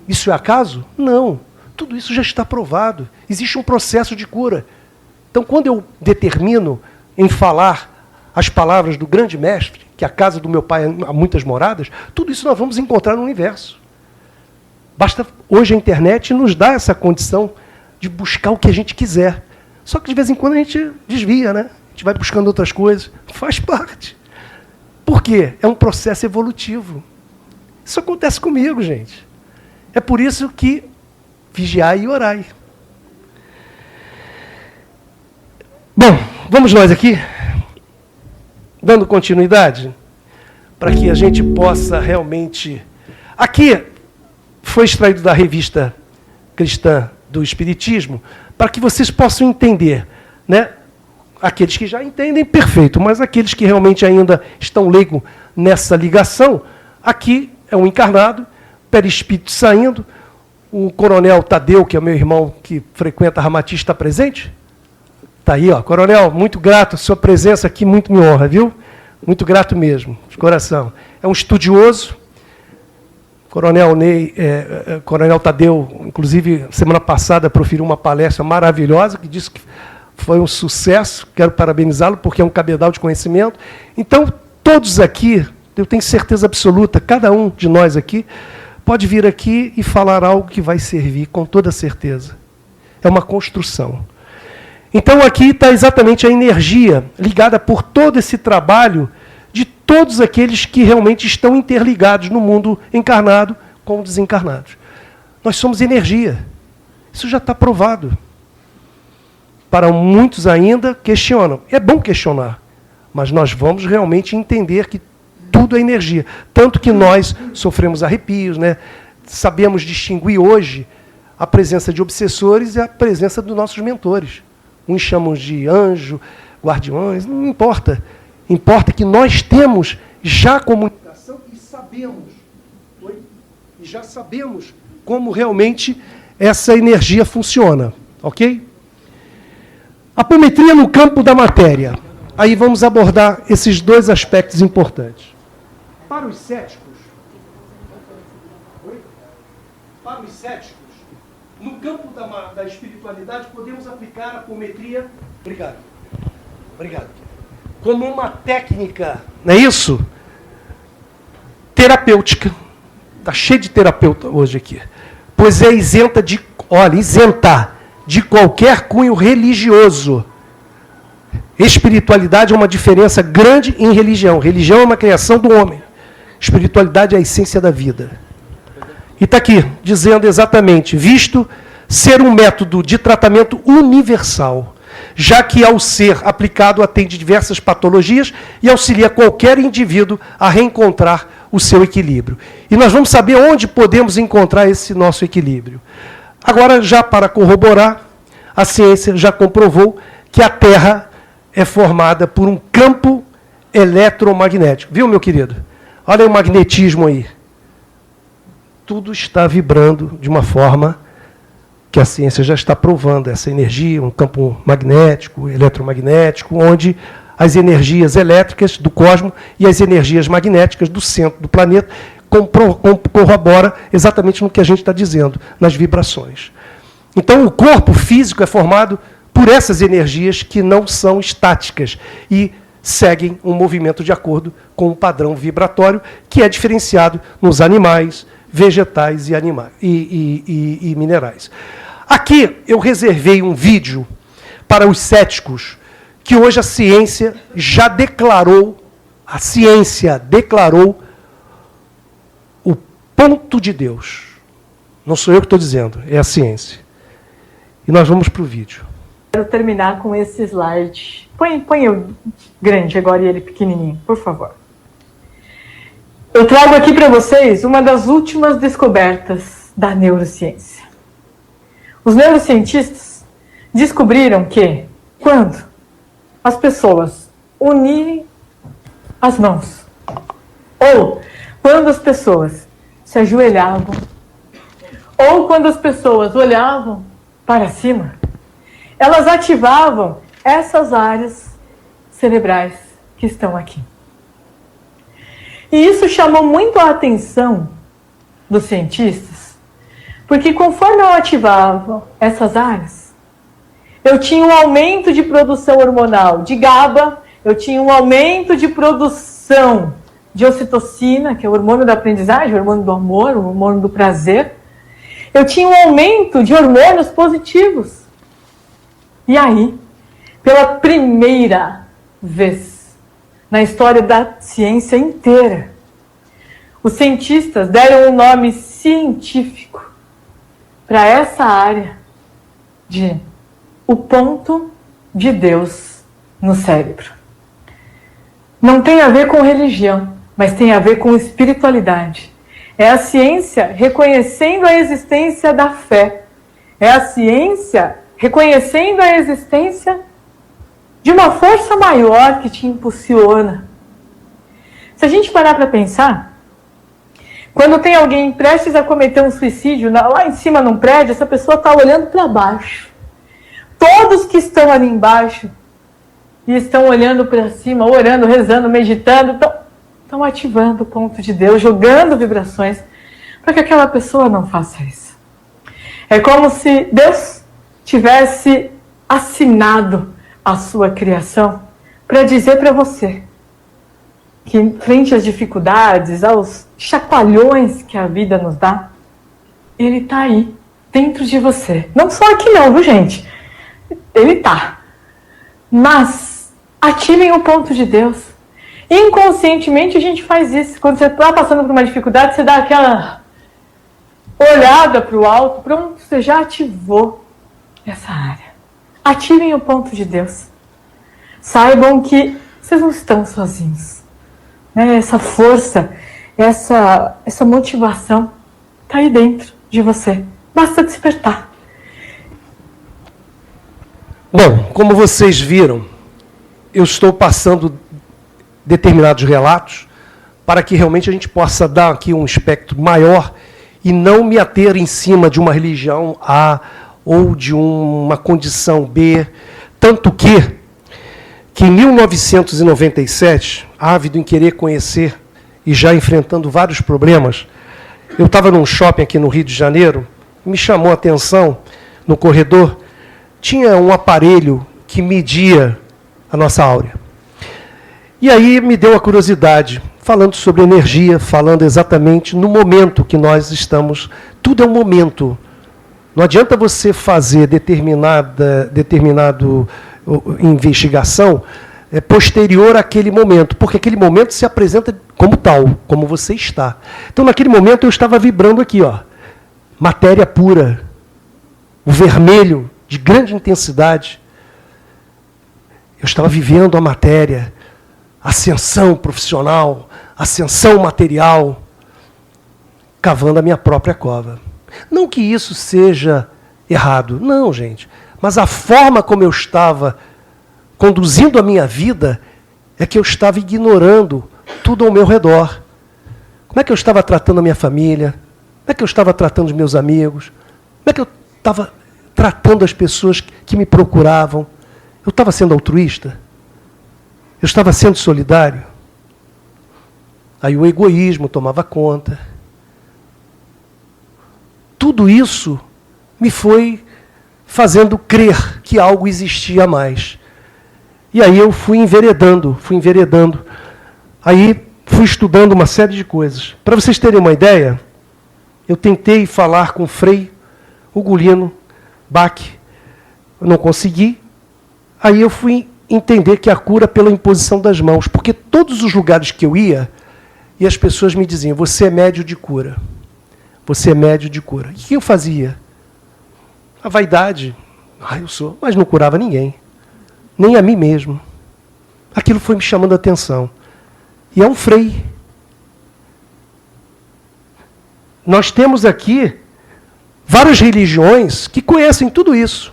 Isso é acaso? Não. Tudo isso já está provado. Existe um processo de cura. Então, quando eu determino em falar as palavras do grande mestre, que a casa do meu pai há muitas moradas, tudo isso nós vamos encontrar no universo. Basta, hoje a internet nos dá essa condição de buscar o que a gente quiser. Só que de vez em quando a gente desvia, né? A gente vai buscando outras coisas. Faz parte. Por quê? É um processo evolutivo. Isso acontece comigo, gente. É por isso que vigiai e orai. Bom, vamos nós aqui, dando continuidade, para que a gente possa realmente... Aqui foi extraído da revista cristã do Espiritismo, para que vocês possam entender, né? Aqueles que já entendem, perfeito, mas aqueles que realmente ainda estão leigos nessa ligação, aqui é um encarnado, perispírito saindo, o coronel Tadeu, que é meu irmão que frequenta a Ramatiz, está presente? Está aí, ó. Coronel, muito grato, sua presença aqui muito me honra, viu? Muito grato mesmo, de coração. É um estudioso, Coronel Tadeu, inclusive, semana passada, proferiu uma palestra maravilhosa, que disse que foi um sucesso, quero parabenizá-lo, porque é um cabedal de conhecimento. Então, todos aqui, eu tenho certeza absoluta, cada um de nós aqui, pode vir aqui e falar algo que vai servir, com toda certeza. É uma construção. Então, aqui está exatamente a energia ligada por todo esse trabalho de todos aqueles que realmente estão interligados no mundo encarnado com desencarnados. Nós somos energia. Isso já está provado. Para muitos ainda questionam. É bom questionar, mas nós vamos realmente entender que tudo é energia. Tanto que nós sofremos arrepios, né? Sabemos distinguir hoje a presença de obsessores e a presença dos nossos mentores. Uns chamam de anjo, guardiões, não importa. Importa que nós temos já comunicação e sabemos. E já sabemos como realmente essa energia funciona. Ok? Apometria no campo da matéria. Aí vamos abordar esses dois aspectos importantes. Para os céticos, no campo da espiritualidade, podemos aplicar a apometria, obrigado, como uma técnica, não é isso? Terapêutica. Está cheio de terapeuta hoje aqui. Pois é isenta de qualquer cunho religioso. Espiritualidade é uma diferença grande em religião. Religião é uma criação do homem. Espiritualidade é a essência da vida. E está aqui, dizendo exatamente, visto ser um método de tratamento universal, já que ao ser aplicado atende diversas patologias e auxilia qualquer indivíduo a reencontrar o seu equilíbrio. E nós vamos saber onde podemos encontrar esse nosso equilíbrio. Agora, já para corroborar, a ciência já comprovou que a Terra é formada por um campo eletromagnético. Viu, meu querido? Olha o magnetismo aí. Tudo está vibrando de uma forma que a ciência já está provando. Essa energia, um campo magnético, eletromagnético, onde as energias elétricas do cosmos e as energias magnéticas do centro do planeta corrobora exatamente no que a gente está dizendo, nas vibrações. Então, o corpo físico é formado por essas energias que não são estáticas e seguem um movimento de acordo com um padrão vibratório que é diferenciado nos animais, vegetais e minerais. Aqui eu reservei um vídeo para os céticos que hoje a ciência já declarou, o ponto de Deus. Não sou eu que estou dizendo, é a ciência. E nós vamos para o vídeo. Quero terminar com esse slide. Põe o grande agora e ele pequenininho, por favor. Eu trago aqui para vocês uma das últimas descobertas da neurociência. Os neurocientistas descobriram que, quando as pessoas unirem as mãos, ou quando as pessoas se ajoelhavam, ou quando as pessoas olhavam para cima, elas ativavam essas áreas cerebrais que estão aqui. E isso chamou muito a atenção dos cientistas, porque conforme eu ativava essas áreas, eu tinha um aumento de produção hormonal de GABA, eu tinha um aumento de produção de ocitocina, que é o hormônio da aprendizagem, o hormônio do amor, o hormônio do prazer. Eu tinha um aumento de hormônios positivos. E aí, pela primeira vez na história da ciência inteira, os cientistas deram um nome científico para essa área de o ponto de Deus no cérebro. Não tem a ver com religião, mas tem a ver com espiritualidade. É a ciência reconhecendo a existência da fé. É a ciência reconhecendo a existência de uma força maior que te impulsiona. Se a gente parar para pensar, quando tem alguém prestes a cometer um suicídio, lá em cima num prédio, essa pessoa está olhando para baixo. Todos que estão ali embaixo e estão olhando para cima, orando, rezando, meditando, estão ativando o ponto de Deus, jogando vibrações para que aquela pessoa não faça isso. É como se Deus tivesse assinado a sua criação para dizer para você que, frente às dificuldades, aos chacoalhões que a vida nos dá, Ele está aí, dentro de você. Não só aqui não, viu, gente? Ele está. Mas ativem o ponto de Deus. Inconscientemente a gente faz isso. Quando você está passando por uma dificuldade, você dá aquela olhada para o alto, pronto, você já ativou essa área. Ativem o ponto de Deus. Saibam que vocês não estão sozinhos. Essa força, essa motivação está aí dentro de você. Basta despertar. Bom, como vocês viram, eu estou passando determinados relatos para que realmente a gente possa dar aqui um espectro maior e não me ater em cima de uma religião A ou de uma condição B. Tanto que em 1997, ávido em querer conhecer e já enfrentando vários problemas, eu estava num shopping aqui no Rio de Janeiro, me chamou a atenção, no corredor, tinha um aparelho que media a nossa áurea. E aí me deu a curiosidade. falando sobre energia, falando exatamente no momento que nós estamos. Tudo é um momento. Não adianta você fazer determinado investigação posterior àquele momento, porque aquele momento se apresenta como tal, como você está. Então, naquele momento, eu estava vibrando aqui, ó, matéria pura, o vermelho de grande intensidade. Eu estava vivendo a matéria, ascensão profissional, ascensão material, cavando a minha própria cova. Não que isso seja errado, não, gente. Mas a forma como eu estava conduzindo a minha vida é que eu estava ignorando tudo ao meu redor. Como é que eu estava tratando a minha família? Como é que eu estava tratando os meus amigos? Como é que eu estava tratando as pessoas que me procuravam? Eu estava sendo altruísta? Eu estava sendo solidário? Aí o egoísmo tomava conta. Tudo isso me foi fazendo crer que algo existia a mais. E aí eu fui enveredando. Aí fui estudando uma série de coisas. Para vocês terem uma ideia, eu tentei falar com Frei Ugolino Bach, eu não consegui. Aí eu fui entender que a cura pela imposição das mãos, porque todos os lugares que eu ia, e as pessoas me diziam, você é médio de cura. Você é médio de cura. E o que eu fazia? A vaidade. Eu sou. Mas não curava ninguém. Nem a mim mesmo. Aquilo foi me chamando a atenção. E é um frei. Nós temos aqui várias religiões que conhecem tudo isso.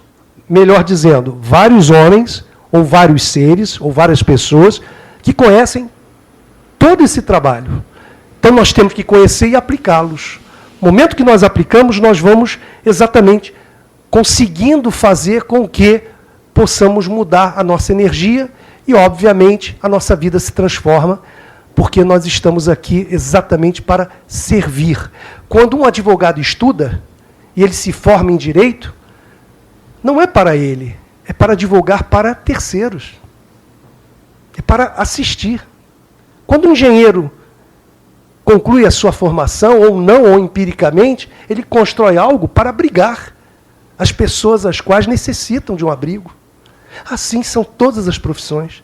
Melhor dizendo, vários homens, ou vários seres, ou várias pessoas, que conhecem todo esse trabalho. Então nós temos que conhecer e aplicá-los. No momento que nós aplicamos, nós vamos exatamente conseguindo fazer com que possamos mudar a nossa energia e, obviamente, a nossa vida se transforma, porque nós estamos aqui exatamente para servir. Quando um advogado estuda e ele se forma em direito, não é para ele, é para advogar para terceiros. É para assistir. Quando um engenheiro conclui a sua formação, ou não, ou empiricamente, ele constrói algo para abrigar as pessoas as quais necessitam de um abrigo. Assim são todas as profissões.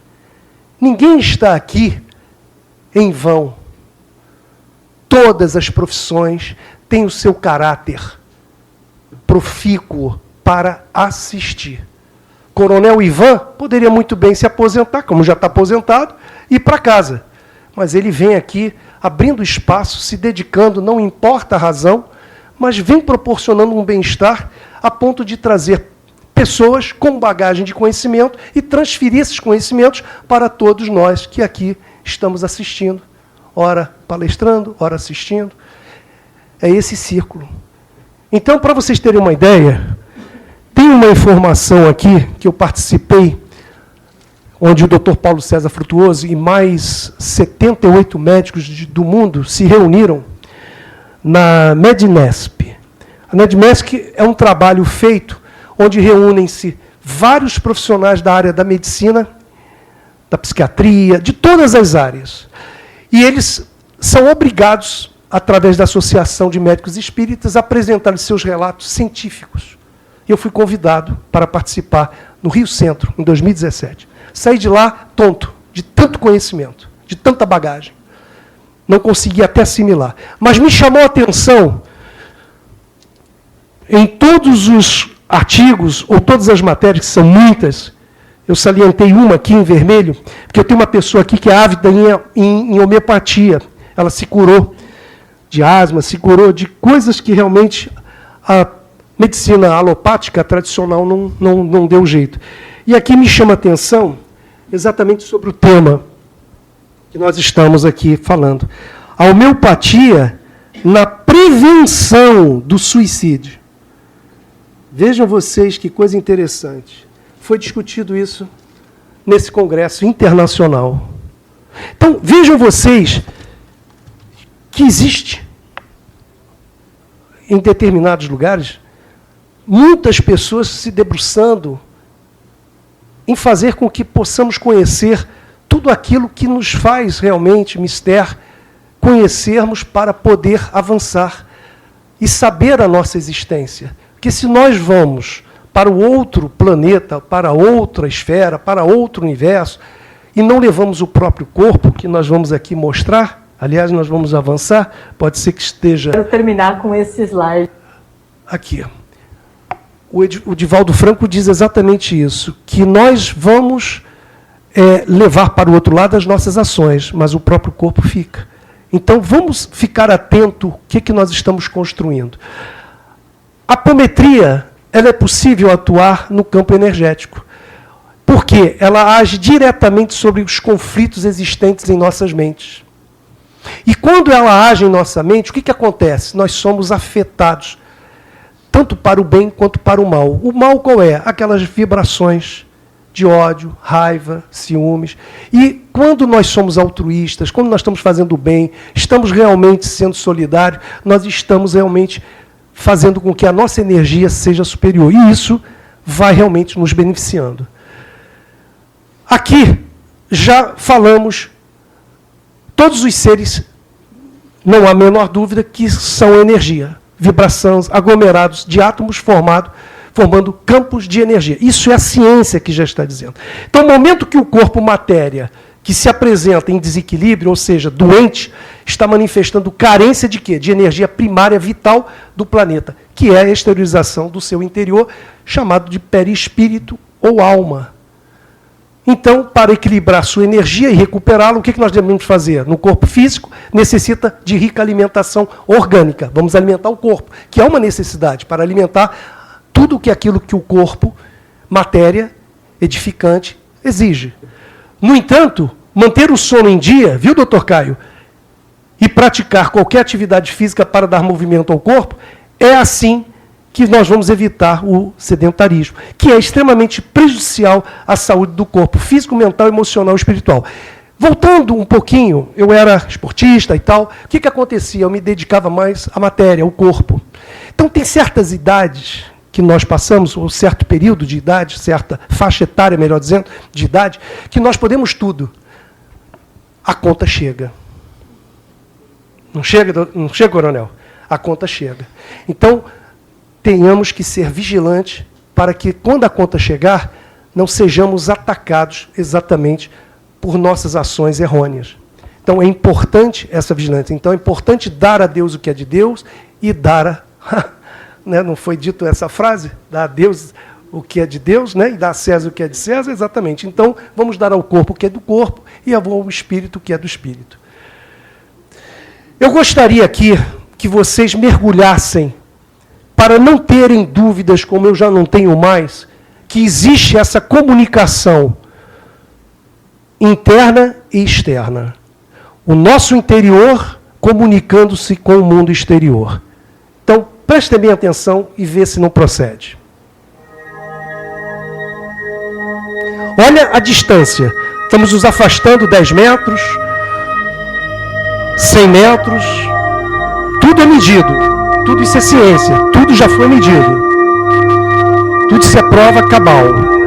Ninguém está aqui em vão. Todas as profissões têm o seu caráter profícuo para assistir. Coronel Ivan poderia muito bem se aposentar, como já está aposentado, e ir para casa. Mas ele vem aqui abrindo espaço, se dedicando, não importa a razão, mas vem proporcionando um bem-estar a ponto de trazer pessoas com bagagem de conhecimento e transferir esses conhecimentos para todos nós que aqui estamos assistindo, ora palestrando, ora assistindo. É esse círculo. Então, para vocês terem uma ideia, tem uma informação aqui que eu participei, onde o Dr. Paulo César Frutuoso e mais 78 médicos do mundo se reuniram na Mednesp. A Mednesp é um trabalho feito onde reúnem-se vários profissionais da área da medicina, da psiquiatria, de todas as áreas. E eles são obrigados, através da Associação de Médicos Espíritas, a apresentar seus relatos científicos. E eu fui convidado para participar no Rio Centro, em 2017. Saí de lá tonto, de tanto conhecimento, de tanta bagagem. Não consegui até assimilar. Mas me chamou a atenção, em todos os artigos, ou todas as matérias, que são muitas, eu salientei uma aqui em vermelho, porque eu tenho uma pessoa aqui que é ávida em homeopatia. Ela se curou de asma, se curou de coisas que realmente a medicina alopática tradicional não deu jeito. E aqui me chama a atenção exatamente sobre o tema que nós estamos aqui falando. A homeopatia na prevenção do suicídio. Vejam vocês que coisa interessante. Foi discutido isso nesse congresso internacional. Então, vejam vocês que existe, em determinados lugares, muitas pessoas se debruçando em fazer com que possamos conhecer tudo aquilo que nos faz realmente, mister, conhecermos para poder avançar e saber a nossa existência. Porque se nós vamos para o outro planeta, para outra esfera, para outro universo, e não levamos o próprio corpo, que nós vamos aqui mostrar, aliás, nós vamos avançar, pode ser que esteja... Quero terminar com esse slide. Aqui. O Divaldo Franco diz exatamente isso, que nós vamos levar para o outro lado as nossas ações, mas o próprio corpo fica. Então, vamos ficar atento ao que nós estamos construindo. A apometria, ela é possível atuar no campo energético, porque ela age diretamente sobre os conflitos existentes em nossas mentes. E quando ela age em nossa mente, o que acontece? Nós somos afetados, tanto para o bem quanto para o mal. O mal qual é? Aquelas vibrações de ódio, raiva, ciúmes. E quando nós somos altruístas, quando nós estamos fazendo o bem, estamos realmente sendo solidários, nós estamos realmente fazendo com que a nossa energia seja superior. E isso vai realmente nos beneficiando. Aqui já falamos, todos os seres, não há a menor dúvida, que são energia. Vibrações, aglomerados de átomos formando campos de energia. Isso é a ciência que já está dizendo. Então, no momento que o corpo matéria, que se apresenta em desequilíbrio, ou seja, doente, está manifestando carência de quê? De energia primária vital do planeta, que é a exteriorização do seu interior, chamado de perispírito ou alma. Então, para equilibrar sua energia e recuperá-la, o que nós devemos fazer? No corpo físico, necessita de rica alimentação orgânica. Vamos alimentar o corpo, que é uma necessidade para alimentar tudo aquilo que o corpo, matéria, edificante, exige. No entanto, manter o sono em dia, viu, doutor Caio? E praticar qualquer atividade física para dar movimento ao corpo, é assim que nós vamos evitar o sedentarismo, que é extremamente prejudicial à saúde do corpo físico, mental, emocional e espiritual. Voltando um pouquinho, eu era esportista e tal, o que acontecia? Eu me dedicava mais à matéria, ao corpo. Então, tem certas idades que nós passamos, ou certo período de idade, certa faixa etária, melhor dizendo, de idade, que nós podemos tudo. A conta chega. Não chega, coronel? A conta chega. Então, tenhamos que ser vigilantes para que, quando a conta chegar, não sejamos atacados exatamente por nossas ações errôneas. Então, é importante essa vigilância. Então, é importante dar a Deus o que é de Deus e dar a... né, não foi dito essa frase? Dar a Deus o que é de Deus, né, e dar a César o que é de César? Exatamente. Então, vamos dar ao corpo o que é do corpo e ao espírito o que é do espírito. Eu gostaria aqui que vocês mergulhassem, para não terem dúvidas, como eu já não tenho mais, que existe essa comunicação interna e externa. O nosso interior comunicando-se com o mundo exterior. Então, prestem bem atenção e vê se não procede. Olha a distância. Estamos nos afastando 10 metros, 100 metros. Tudo é medido. Tudo isso é ciência, tudo já foi medido. Tudo isso é prova cabal.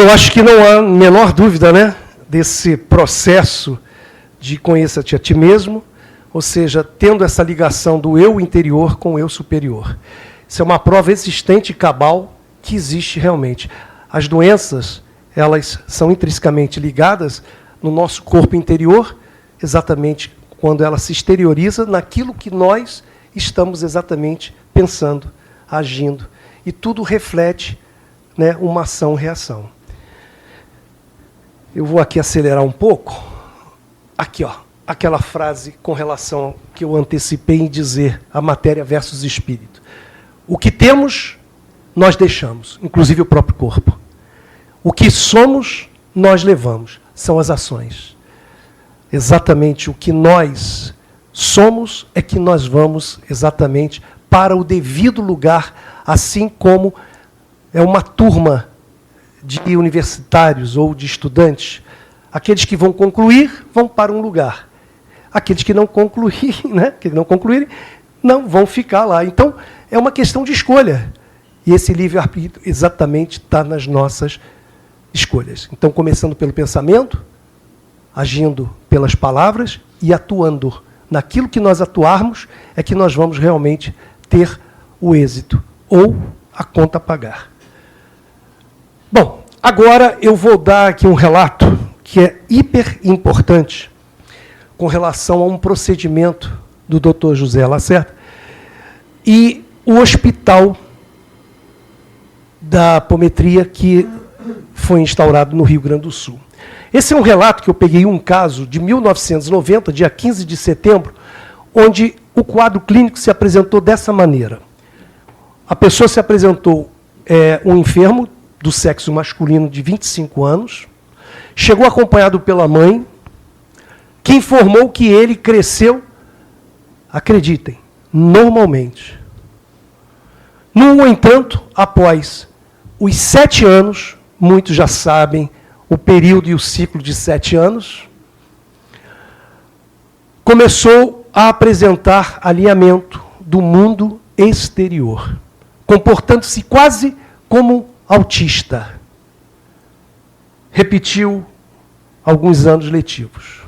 eu acho que não há a menor dúvida, né, desse processo de conheça-te a ti mesmo, ou seja, tendo essa ligação do eu interior com o eu superior. Isso é uma prova existente e cabal que existe realmente. As doenças, elas são intrinsecamente ligadas no nosso corpo interior, exatamente quando ela se exterioriza naquilo que nós estamos exatamente pensando, agindo. E tudo reflete, né, uma ação-reação. Eu vou aqui acelerar um pouco. Aqui, ó, aquela frase com relação ao que eu antecipei em dizer, a matéria versus espírito. O que temos, nós deixamos, inclusive o próprio corpo. O que somos, nós levamos, são as ações. Exatamente o que nós somos é que nós vamos exatamente para o devido lugar, assim como é uma turma de universitários ou de estudantes. Aqueles que vão concluir, vão para um lugar. Aqueles que não concluírem, né, não vão ficar lá. Então, é uma questão de escolha. E esse livre-arbítrio exatamente está nas nossas escolhas. Então, começando pelo pensamento, agindo pelas palavras e atuando. Naquilo que nós atuarmos é que nós vamos realmente ter o êxito ou a conta a pagar. Bom, agora eu vou dar aqui um relato que é hiper importante com relação a um procedimento do Dr. José Lacerda e o hospital da apometria que foi instaurado no Rio Grande do Sul. Esse é um relato que eu peguei um caso de 1990, dia 15 de setembro, onde o quadro clínico se apresentou dessa maneira. A pessoa se apresentou um enfermo do sexo masculino de 25 anos, chegou acompanhado pela mãe, que informou que ele cresceu, acreditem, normalmente. No entanto, após os 7 anos, muitos já sabem o período e o ciclo de 7 anos, começou a apresentar alinhamento do mundo exterior, comportando-se quase como autista. Repetiu alguns anos letivos.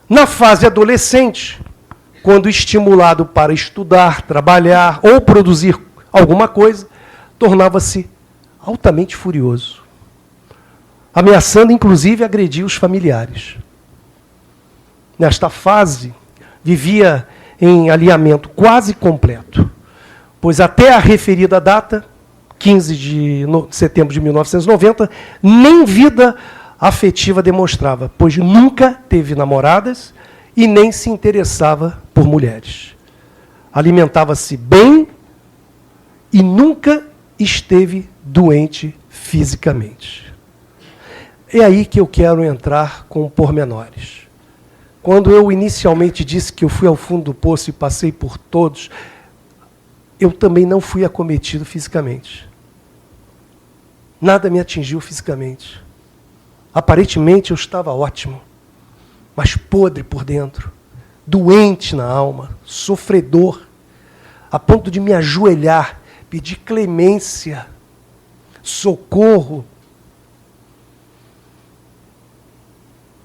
Na fase adolescente, quando estimulado para estudar, trabalhar ou produzir alguma coisa, tornava-se altamente furioso, ameaçando inclusive agredir os familiares. Nesta fase, vivia em alinhamento quase completo, pois até a referida data, 15 de setembro de 1990, nem vida afetiva demonstrava, pois nunca teve namoradas e nem se interessava por mulheres. Alimentava-se bem e nunca esteve doente fisicamente. É aí que eu quero entrar com pormenores. Quando eu inicialmente disse que eu fui ao fundo do poço e passei por todos, eu também não fui acometido fisicamente. Nada me atingiu fisicamente. Aparentemente eu estava ótimo, mas podre por dentro, doente na alma, sofredor, a ponto de me ajoelhar, pedir clemência, socorro.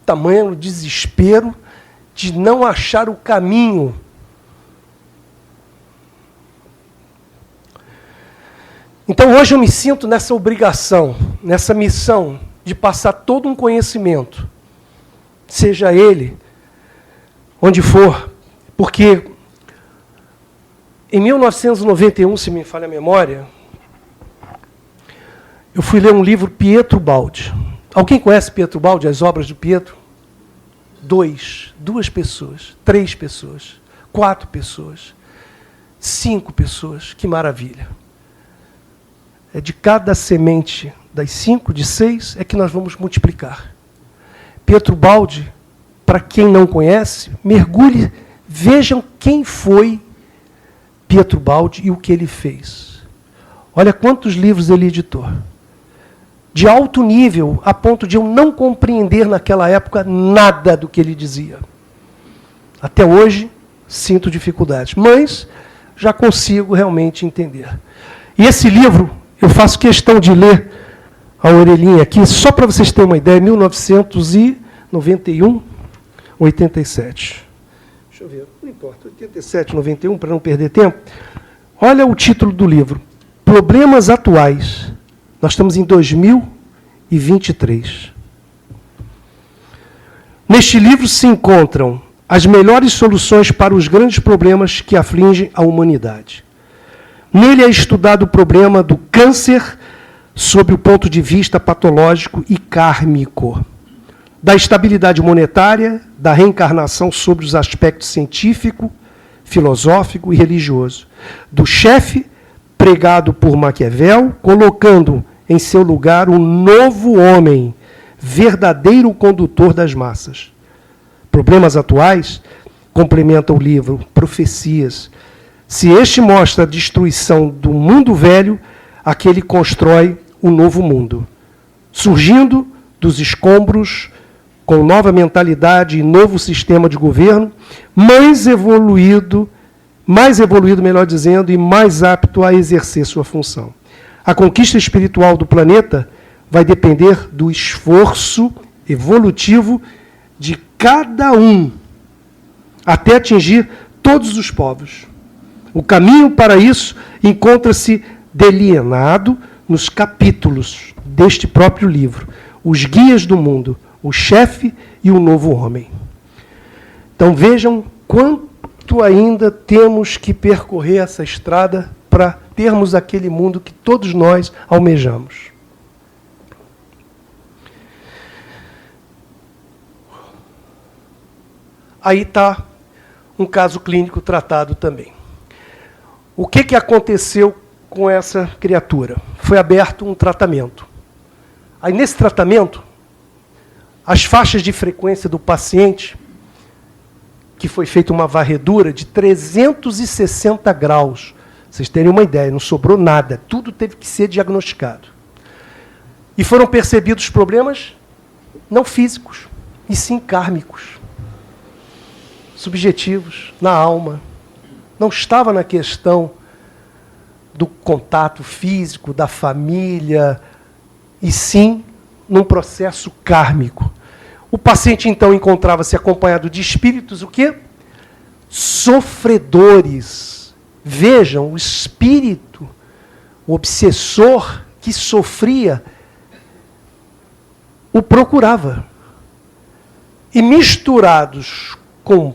Tamanho desespero de não achar o caminho. Então hoje eu me sinto nessa obrigação, nessa missão de passar todo um conhecimento, seja ele onde for, porque em 1991, se me falha a memória, eu fui ler um livro, Pietro Baldi. Alguém conhece Pietro Baldi, as obras de Pietro? 2 pessoas, 3 pessoas, 4 pessoas, 5 pessoas, que maravilha. É de cada semente das 5, de 6, é que nós vamos multiplicar. Pietro Baldi, para quem não conhece, mergulhe, vejam quem foi Pietro Baldi e o que ele fez. Olha quantos livros ele editou. De alto nível, a ponto de eu não compreender naquela época nada do que ele dizia. Até hoje, sinto dificuldades, mas já consigo realmente entender. E esse livro, eu faço questão de ler a orelhinha aqui, só para vocês terem uma ideia, 1991, 87. Deixa eu ver, não importa, 87, 91, para não perder tempo. Olha o título do livro, Problemas Atuais. Nós estamos em 2023. Neste livro se encontram as melhores soluções para os grandes problemas que afligem a humanidade. Nele é estudado o problema do câncer sob o ponto de vista patológico e kármico, da estabilidade monetária, da reencarnação sobre os aspectos científico, filosófico e religioso, do chefe pregado por Maquiavel, colocando em seu lugar um novo homem, verdadeiro condutor das massas. Problemas atuais, complementa o livro Profecias. Se este mostra a destruição do mundo velho, aquele constrói um novo mundo, surgindo dos escombros, com nova mentalidade e novo sistema de governo, mais evoluído, melhor dizendo, e mais apto a exercer sua função. A conquista espiritual do planeta vai depender do esforço evolutivo de cada um, até atingir todos os povos. O caminho para isso encontra-se delineado nos capítulos deste próprio livro, Os Guias do Mundo, o Chefe e o Novo Homem. Então vejam quanto ainda temos que percorrer essa estrada para termos aquele mundo que todos nós almejamos. Aí está um caso clínico tratado também. O que aconteceu com essa criatura? Foi aberto um tratamento. Aí, nesse tratamento, as faixas de frequência do paciente, que foi feita uma varredura de 360 graus, vocês terem uma ideia, não sobrou nada, tudo teve que ser diagnosticado. E foram percebidos problemas não físicos, e sim kármicos, subjetivos, na alma. Não estava na questão do contato físico, da família, e sim num processo kármico. O paciente, então, encontrava-se acompanhado de espíritos, o quê? Sofredores. Vejam, o espírito, o obsessor que sofria, o procurava. E misturados com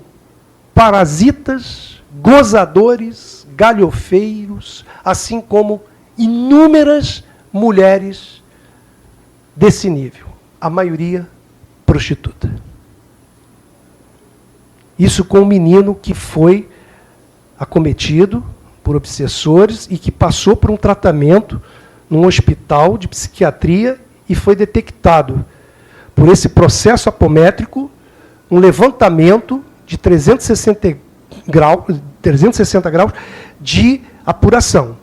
parasitas, gozadores, galhofeiros, assim como inúmeras mulheres desse nível, a maioria prostituta. Isso com um menino que foi acometido por obsessores e que passou por um tratamento num hospital de psiquiatria e foi detectado por esse processo apométrico um levantamento de 360 graus de apuração.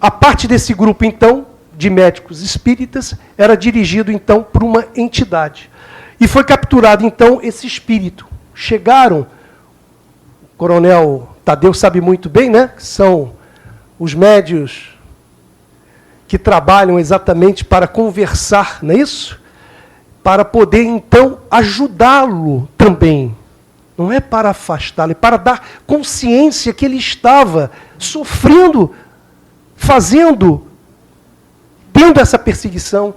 A parte desse grupo, então, de médicos espíritas, era dirigido, então, por uma entidade. E foi capturado, então, esse espírito. Chegaram, o coronel Tadeu sabe muito bem, né? Que são os médios que trabalham exatamente para conversar, não é isso? Para poder, então, ajudá-lo também. Não é para afastá-lo, é para dar consciência que ele estava sofrendo, tendo essa perseguição,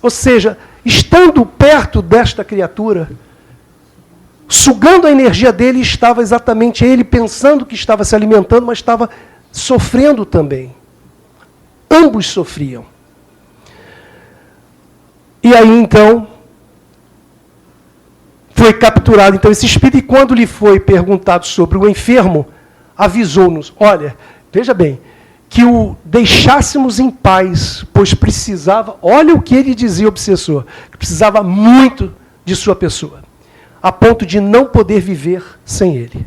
ou seja, estando perto desta criatura, sugando a energia dele, estava exatamente ele pensando que estava se alimentando, mas estava sofrendo também. Ambos sofriam. E aí, então, foi capturado então esse espírito, e quando lhe foi perguntado sobre o enfermo, avisou-nos, olha, veja bem, que o deixássemos em paz, pois precisava, olha o que ele dizia, o obsessor, que precisava muito de sua pessoa, a ponto de não poder viver sem ele.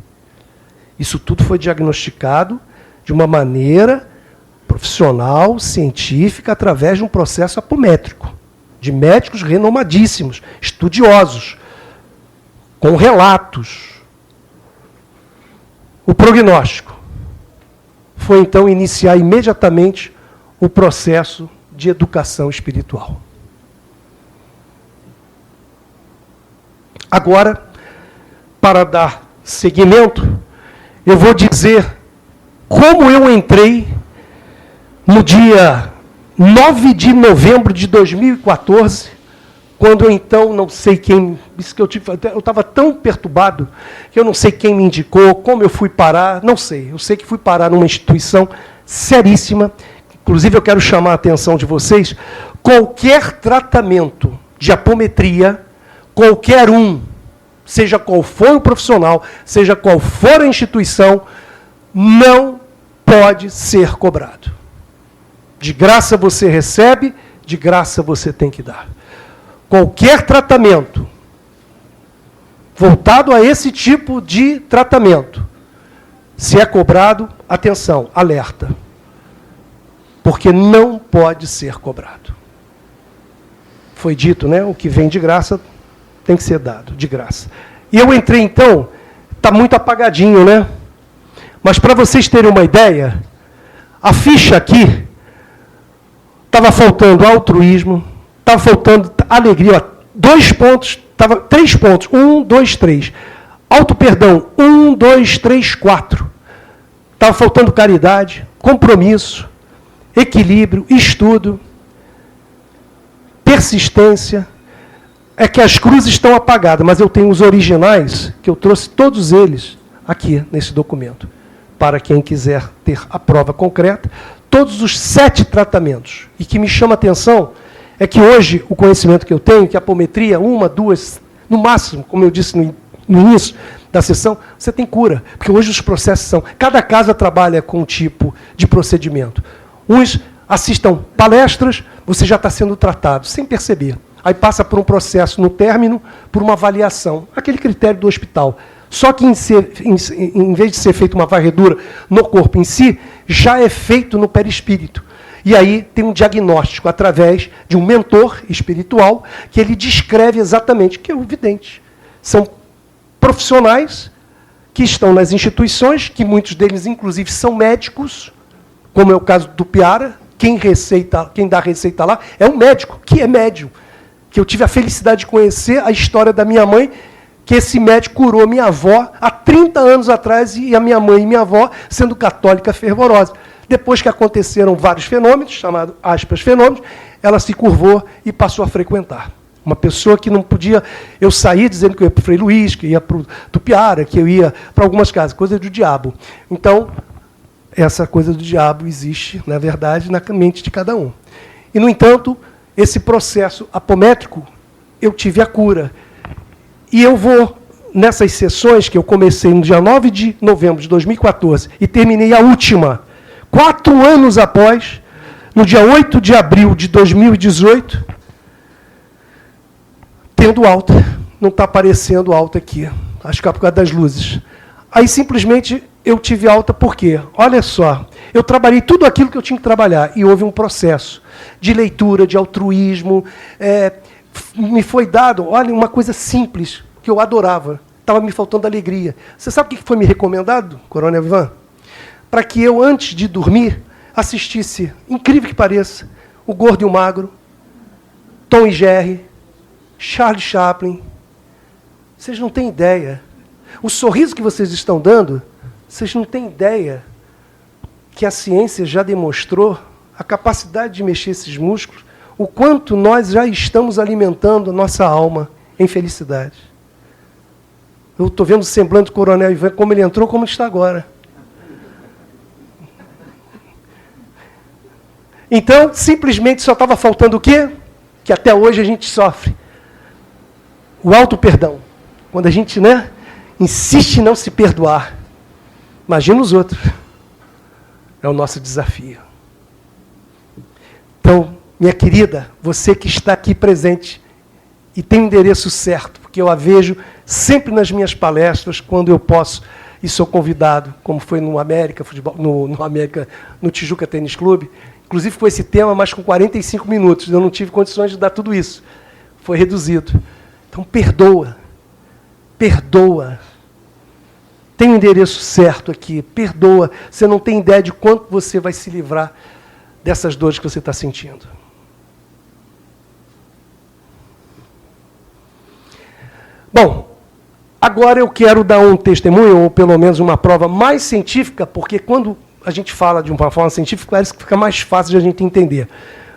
Isso tudo foi diagnosticado de uma maneira profissional, científica, através de um processo apométrico, de médicos renomadíssimos, estudiosos, com relatos. O prognóstico foi, então, iniciar imediatamente o processo de educação espiritual. Agora, para dar seguimento, eu vou dizer como eu entrei no dia 9 de novembro de 2014, quando eu então, não sei quem, eu estava tão perturbado, que eu não sei quem me indicou, como eu fui parar, não sei. Eu sei que fui parar numa instituição seríssima. Inclusive, eu quero chamar a atenção de vocês, qualquer tratamento de apometria, qualquer um, seja qual for o profissional, seja qual for a instituição, não pode ser cobrado. De graça você recebe, de graça você tem que dar. Qualquer tratamento voltado a esse tipo de tratamento, se é cobrado, atenção, alerta. Porque não pode ser cobrado. Foi dito, né? O que vem de graça tem que ser dado, de graça. E eu entrei, então, está muito apagadinho, né? Mas para vocês terem uma ideia, a ficha aqui estava faltando altruísmo, estava faltando alegria. 2 pontos, 3 pontos. 1, 2, 3. Auto-perdão. 1, 2, 3, 4. Estava faltando caridade, compromisso, equilíbrio, estudo, persistência. É que as cruzes estão apagadas, mas eu tenho os originais, que eu trouxe todos eles aqui nesse documento. Para quem quiser ter a prova concreta, todos os 7 tratamentos. E que me chama a atenção é que hoje o conhecimento que eu tenho, que a apometria, 1, 2, no máximo, como eu disse no início da sessão, você tem cura. Porque hoje os processos são... Cada casa trabalha com um tipo de procedimento. Uns assistam palestras, você já está sendo tratado, sem perceber. Aí passa por um processo no término, por uma avaliação, aquele critério do hospital. Só que, em vez de ser feita uma varredura no corpo em si, já é feito no perispírito. E aí tem um diagnóstico através de um mentor espiritual que ele descreve exatamente o que é o vidente. São profissionais que estão nas instituições, que muitos deles, inclusive, são médicos, como é o caso do Piara. Quem dá receita lá é um médico, que é médium. Que eu tive a felicidade de conhecer a história da minha mãe, que esse médico curou minha avó há 30 anos atrás, e a minha mãe e minha avó sendo católica fervorosa. Depois que aconteceram vários fenômenos, chamados aspas fenômenos, ela se curvou e passou a frequentar. Uma pessoa que não podia... Eu saí dizendo que eu ia para o Frei Luís, que eu ia para o Tupiara, que eu ia para algumas casas, coisa do diabo. Então, essa coisa do diabo existe, na verdade, na mente de cada um. E, no entanto, esse processo apométrico, eu tive a cura. E eu vou, nessas sessões que eu comecei no dia 9 de novembro de 2014 e terminei a última, 4 anos após, no dia 8 de abril de 2018, tendo alta. Não está aparecendo alta aqui, acho que é por causa das luzes. Aí, simplesmente, eu tive alta por quê? Olha só, eu trabalhei tudo aquilo que eu tinha que trabalhar, e houve um processo de leitura, de altruísmo. Me foi dado, olha, uma coisa simples, que eu adorava. Estava me faltando alegria. Você sabe o que foi me recomendado, Coronel Ivan? Para que eu, antes de dormir, assistisse, incrível que pareça, O Gordo e o Magro, Tom e Jerry, Charlie Chaplin. Vocês não têm ideia. O sorriso que vocês estão dando, vocês não têm ideia que a ciência já demonstrou a capacidade de mexer esses músculos, o quanto nós já estamos alimentando a nossa alma em felicidade. Eu estou vendo o semblante do Coronel Ivan, como ele entrou, como ele está agora. Então, simplesmente só estava faltando o quê? Que até hoje a gente sofre. O auto-perdão. Quando a gente, insiste em não se perdoar. Imagina os outros. É o nosso desafio. Então, minha querida, você que está aqui presente e tem o endereço certo, porque eu a vejo sempre nas minhas palestras, quando eu posso e sou convidado, como foi no América Futebol, no Tijuca Tênis Clube, inclusive com esse tema, mas com 45 minutos. Eu não tive condições de dar tudo isso. Foi reduzido. Então, perdoa. Perdoa. Tem o endereço certo aqui. Perdoa. Você não tem ideia de quanto você vai se livrar dessas dores que você está sentindo. Bom, agora eu quero dar um testemunho, ou pelo menos uma prova mais científica, porque quando a gente fala de uma forma científica, parece que fica mais fácil de a gente entender.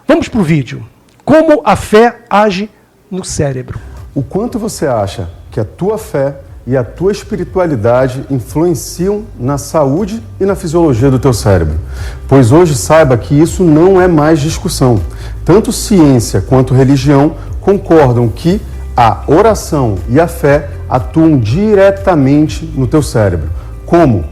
Vamos para o vídeo. Como a fé age no cérebro. O quanto você acha que a tua fé e a tua espiritualidade influenciam na saúde e na fisiologia do teu cérebro? Pois hoje saiba que isso não é mais discussão. Tanto ciência quanto religião concordam que a oração e a fé atuam diretamente no teu cérebro. Como?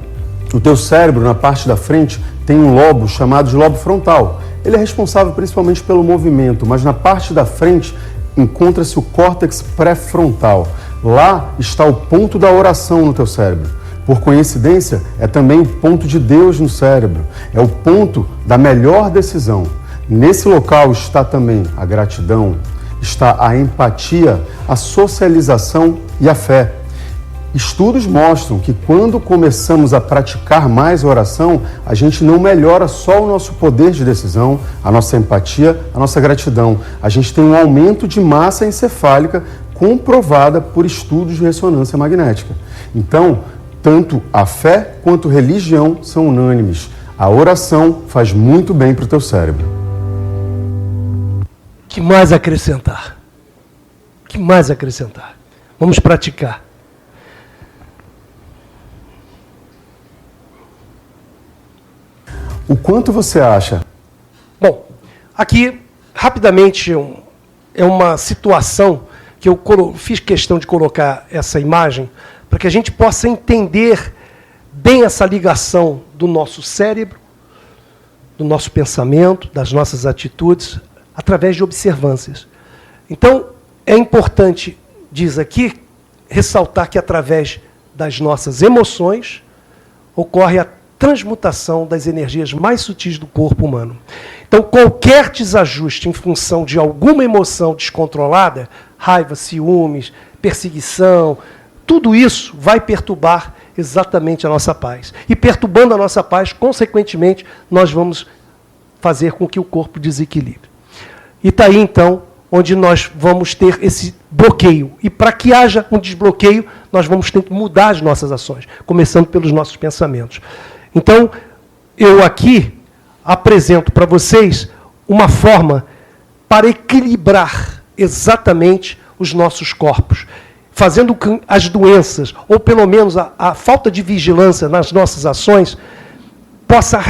O teu cérebro, na parte da frente, tem um lobo chamado de lobo frontal. Ele é responsável principalmente pelo movimento, mas na parte da frente encontra-se o córtex pré-frontal. Lá está o ponto da oração no teu cérebro. Por coincidência, é também o ponto de Deus no cérebro. É o ponto da melhor decisão. Nesse local está também a gratidão, está a empatia, a socialização e a fé. Estudos mostram que quando começamos a praticar mais oração, a gente não melhora só o nosso poder de decisão, a nossa empatia, a nossa gratidão. A gente tem um aumento de massa encefálica comprovada por estudos de ressonância magnética. Então, tanto a fé quanto a religião são unânimes. A oração faz muito bem para o teu cérebro. Que mais acrescentar? Que mais acrescentar? Vamos praticar. O quanto você acha? Bom, aqui, rapidamente, é uma situação que eu fiz questão de colocar essa imagem para que a gente possa entender bem essa ligação do nosso cérebro, do nosso pensamento, das nossas atitudes, através de observâncias. Então, é importante, diz aqui, ressaltar que através das nossas emoções ocorre a transmutação das energias mais sutis do corpo humano. Então, qualquer desajuste em função de alguma emoção descontrolada, raiva, ciúmes, perseguição, tudo isso vai perturbar exatamente a nossa paz. E perturbando a nossa paz, consequentemente, nós vamos fazer com que o corpo desequilibre. E está aí, então, onde nós vamos ter esse bloqueio. E para que haja um desbloqueio, nós vamos ter que mudar as nossas ações, começando pelos nossos pensamentos. Então, eu aqui apresento para vocês uma forma para equilibrar exatamente os nossos corpos, fazendo com que as doenças, ou pelo menos a falta de vigilância nas nossas ações, possa,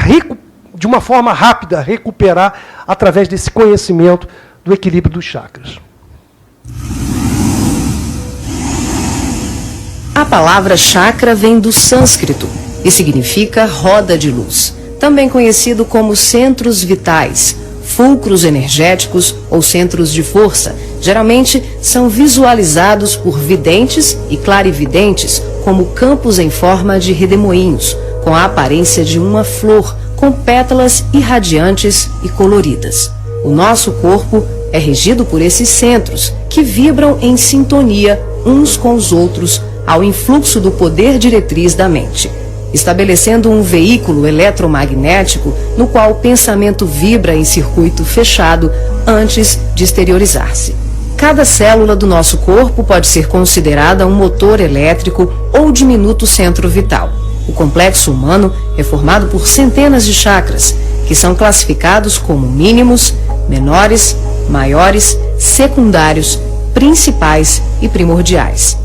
de uma forma rápida, recuperar através desse conhecimento do equilíbrio dos chakras. A palavra chakra vem do sânscrito e significa roda de luz, também conhecido como centros vitais, fulcros energéticos ou centros de força. Geralmente são visualizados por videntes e clarividentes como campos em forma de redemoinhos, com a aparência de uma flor, com pétalas irradiantes e coloridas. O nosso corpo é regido por esses centros, que vibram em sintonia uns com os outros ao influxo do poder diretriz da mente, estabelecendo um veículo eletromagnético no qual o pensamento vibra em circuito fechado antes de exteriorizar-se. Cada célula do nosso corpo pode ser considerada um motor elétrico ou diminuto centro vital. O complexo humano é formado por centenas de chakras, que são classificados como mínimos, menores, maiores, secundários, principais e primordiais.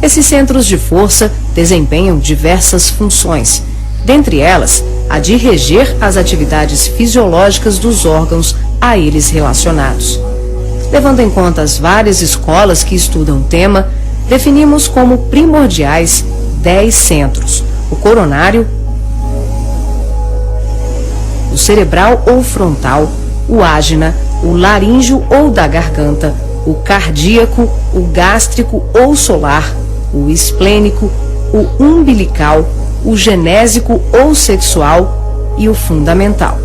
Esses centros de força desempenham diversas funções, dentre elas a de reger as atividades fisiológicas dos órgãos a eles relacionados. Levando em conta as várias escolas que estudam o tema, definimos como primordiais 10 centros: o coronário, o cerebral ou frontal, o ágina, o laríngeo ou da garganta, o cardíaco, o gástrico ou solar, o esplênico, o umbilical, o genésico ou sexual e o fundamental.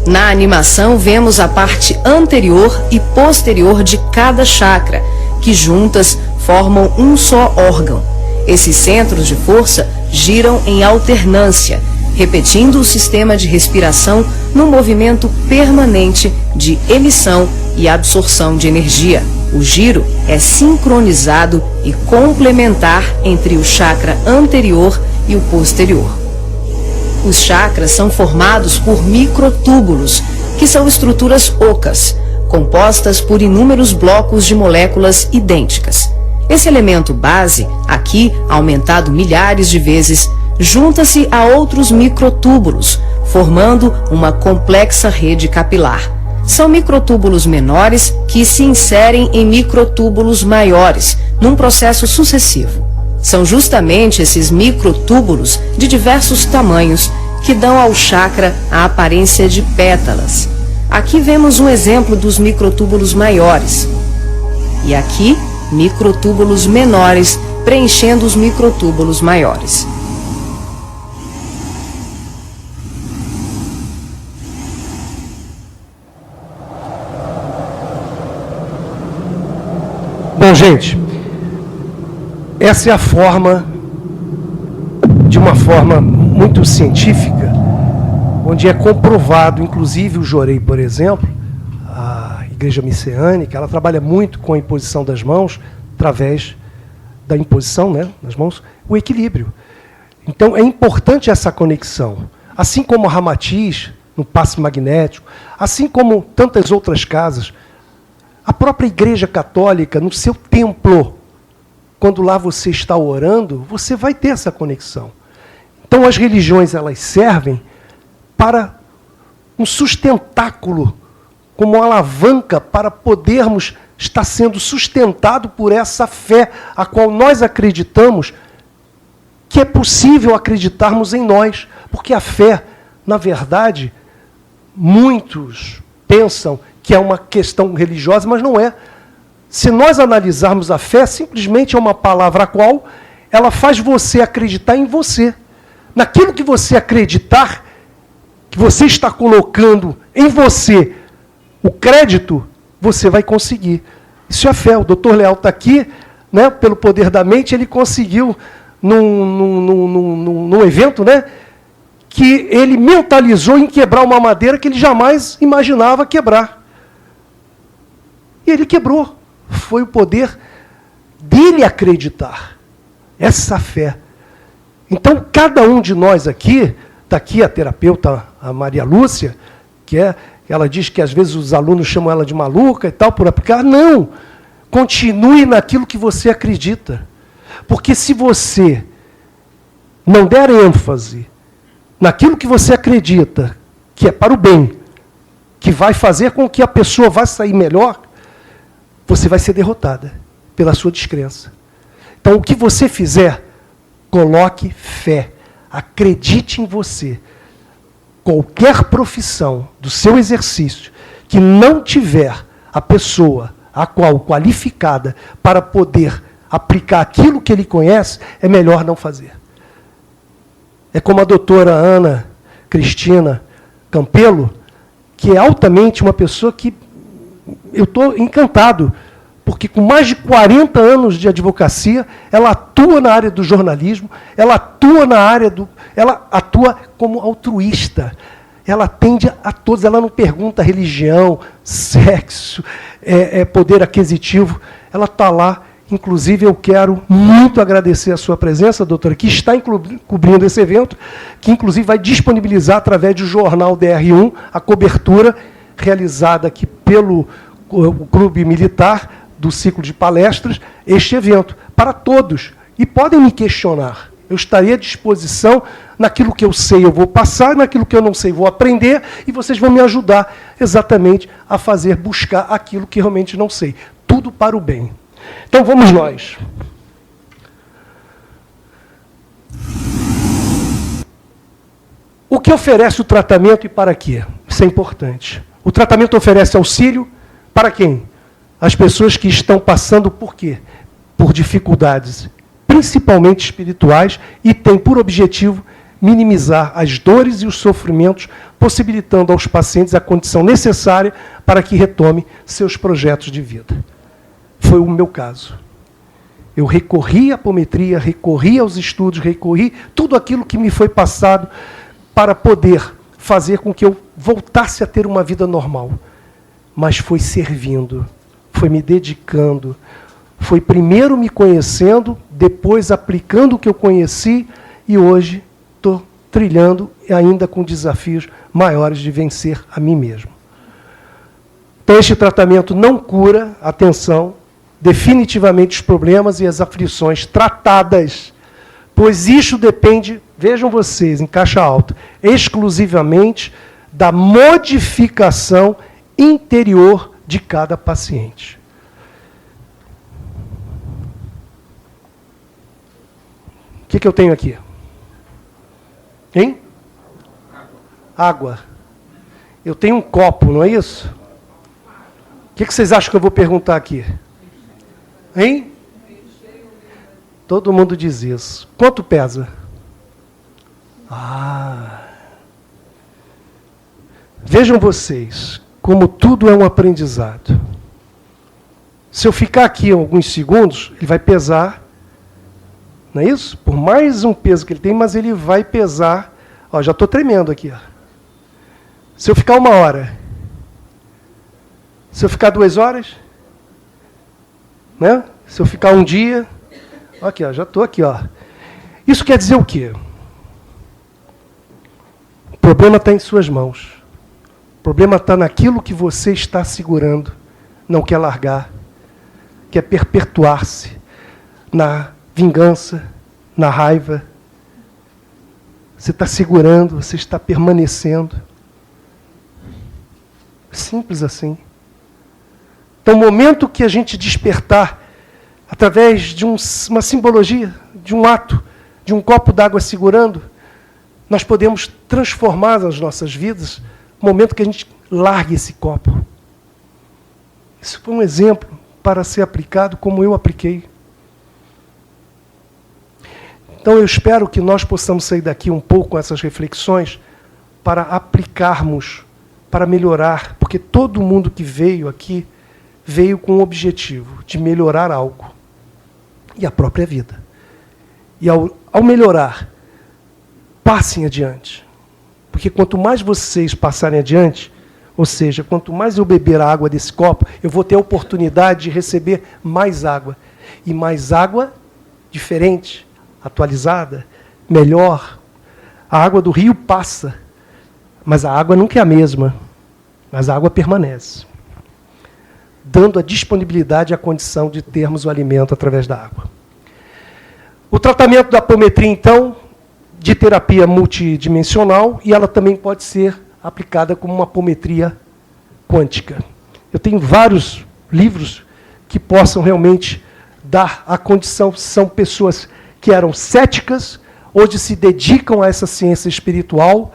Na animação vemos a parte anterior e posterior de cada chakra, que juntas formam um só órgão. Esses centros de força giram em alternância, repetindo o sistema de respiração num movimento permanente de emissão e absorção de energia. O giro é sincronizado e complementar entre o chakra anterior e o posterior. Os chakras são formados por microtúbulos, que são estruturas ocas, compostas por inúmeros blocos de moléculas idênticas. Esse elemento base, aqui aumentado milhares de vezes, junta-se a outros microtúbulos, formando uma complexa rede capilar. São microtúbulos menores que se inserem em microtúbulos maiores, num processo sucessivo. São justamente esses microtúbulos de diversos tamanhos que dão ao chakra a aparência de pétalas. Aqui vemos um exemplo dos microtúbulos maiores. E aqui, microtúbulos menores preenchendo os microtúbulos maiores. Bom, gente, essa é a forma, de uma forma muito científica, onde é comprovado, inclusive o Jorei, por exemplo, a Igreja Messiânica, ela trabalha muito com a imposição das mãos, através da imposição, né, das mãos, o equilíbrio. Então, é importante essa conexão. Assim como a Ramatiz, no passe magnético, assim como tantas outras casas, a própria Igreja Católica, no seu templo, quando lá você está orando, você vai ter essa conexão. Então, as religiões, elas servem para um sustentáculo, como uma alavanca para podermos estar sendo sustentado por essa fé, a qual nós acreditamos que é possível acreditarmos em nós. Porque a fé, na verdade, muitos pensam que é uma questão religiosa, mas não é. Se nós analisarmos a fé, simplesmente é uma palavra a qual ela faz você acreditar em você. Naquilo que você acreditar, que você está colocando em você o crédito, você vai conseguir. Isso é fé. O Dr. Leal está aqui, né, pelo poder da mente, ele conseguiu, num evento, né, que ele mentalizou em quebrar uma madeira que ele jamais imaginava quebrar. E ele quebrou. Foi o poder dele acreditar. Essa fé. Então, cada um de nós aqui, está aqui a terapeuta, a Maria Lúcia, ela diz que às vezes os alunos chamam ela de maluca e tal, por aplicar. Não! Continue naquilo que você acredita. Porque se você não der ênfase naquilo que você acredita, que é para o bem, que vai fazer com que a pessoa vá sair melhor, você vai ser derrotada pela sua descrença. Então, o que você fizer, coloque fé. Acredite em você. Qualquer profissão do seu exercício que não tiver a pessoa a qual qualificada para poder aplicar aquilo que ele conhece, é melhor não fazer. É como a doutora Ana Cristina Campelo, que é altamente uma pessoa que eu estou encantado, porque com mais de 40 anos de advocacia, ela atua na área do jornalismo, ela atua na área ela atua como altruísta. Ela atende a todos, ela não pergunta religião, sexo, poder aquisitivo. Ela está lá. Inclusive, eu quero muito agradecer a sua presença, doutora, que está cobrindo esse evento, que inclusive vai disponibilizar através do jornal DR1 a cobertura realizada aqui pelo Clube Militar, do ciclo de palestras, este evento, para todos. E podem me questionar. Eu estarei à disposição, naquilo que eu sei eu vou passar, naquilo que eu não sei vou aprender, e vocês vão me ajudar exatamente a buscar aquilo que realmente não sei. Tudo para o bem. Então vamos nós. O que oferece o tratamento e para quê? Isso é importante. O tratamento oferece auxílio para quem? As pessoas que estão passando por quê? Por dificuldades, principalmente espirituais, e tem por objetivo minimizar as dores e os sofrimentos, possibilitando aos pacientes a condição necessária para que retome seus projetos de vida. Foi o meu caso. Eu recorri à apometria, recorri aos estudos, recorri tudo aquilo que me foi passado para poder fazer com que eu voltasse a ter uma vida normal. Mas foi servindo foi me dedicando, foi primeiro me conhecendo, depois aplicando o que eu conheci, e hoje estou trilhando ainda com desafios maiores de vencer a mim mesmo. Então, este tratamento não cura, atenção, definitivamente os problemas e as aflições tratadas, pois isso depende, vejam vocês, em caixa alta, exclusivamente da modificação interior de cada paciente. O que eu tenho aqui? Hein? Água. Eu tenho um copo, não é isso? O que vocês acham que eu vou perguntar aqui? Hein? Todo mundo diz isso. Quanto pesa? Vejam vocês, como tudo é um aprendizado. Se eu ficar aqui alguns segundos, ele vai pesar, não é isso? Por mais um peso que ele tem, mas ele vai pesar. Ó, já estou tremendo aqui. Ó. Se eu ficar 1 hora, se eu ficar 2 horas, né? Se eu ficar 1 dia, aqui, ó, já estou aqui. Ó. Isso quer dizer o quê? O problema está em suas mãos. O problema está naquilo que você está segurando, não quer largar, quer perpetuar-se na vingança, na raiva. Você está segurando, você está permanecendo. Simples assim. Então, o momento que a gente despertar, através de uma simbologia, de um ato, de um copo d'água segurando, nós podemos transformar as nossas vidas no momento que a gente largue esse copo. Isso foi um exemplo para ser aplicado como eu apliquei. Então, eu espero que nós possamos sair daqui um pouco com essas reflexões para aplicarmos, para melhorar, porque todo mundo que veio aqui veio com o objetivo de melhorar algo, e a própria vida. E ao melhorar, passem adiante. Porque quanto mais vocês passarem adiante, ou seja, quanto mais eu beber a água desse copo, eu vou ter a oportunidade de receber mais água. E mais água diferente, atualizada, melhor. A água do rio passa, mas a água nunca é a mesma. Mas a água permanece, dando a disponibilidade e a condição de termos o alimento através da água. O tratamento da apometria, então, de terapia multidimensional, e ela também pode ser aplicada como uma apometria quântica. Eu tenho vários livros que possam realmente dar a condição. São pessoas que eram céticas, hoje se dedicam a essa ciência espiritual,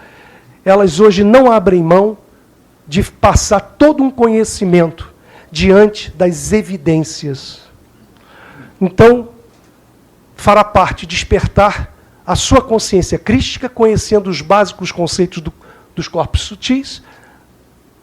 elas hoje não abrem mão de passar todo um conhecimento diante das evidências. Então, fará parte despertar a sua consciência crística, conhecendo os básicos conceitos dos corpos sutis,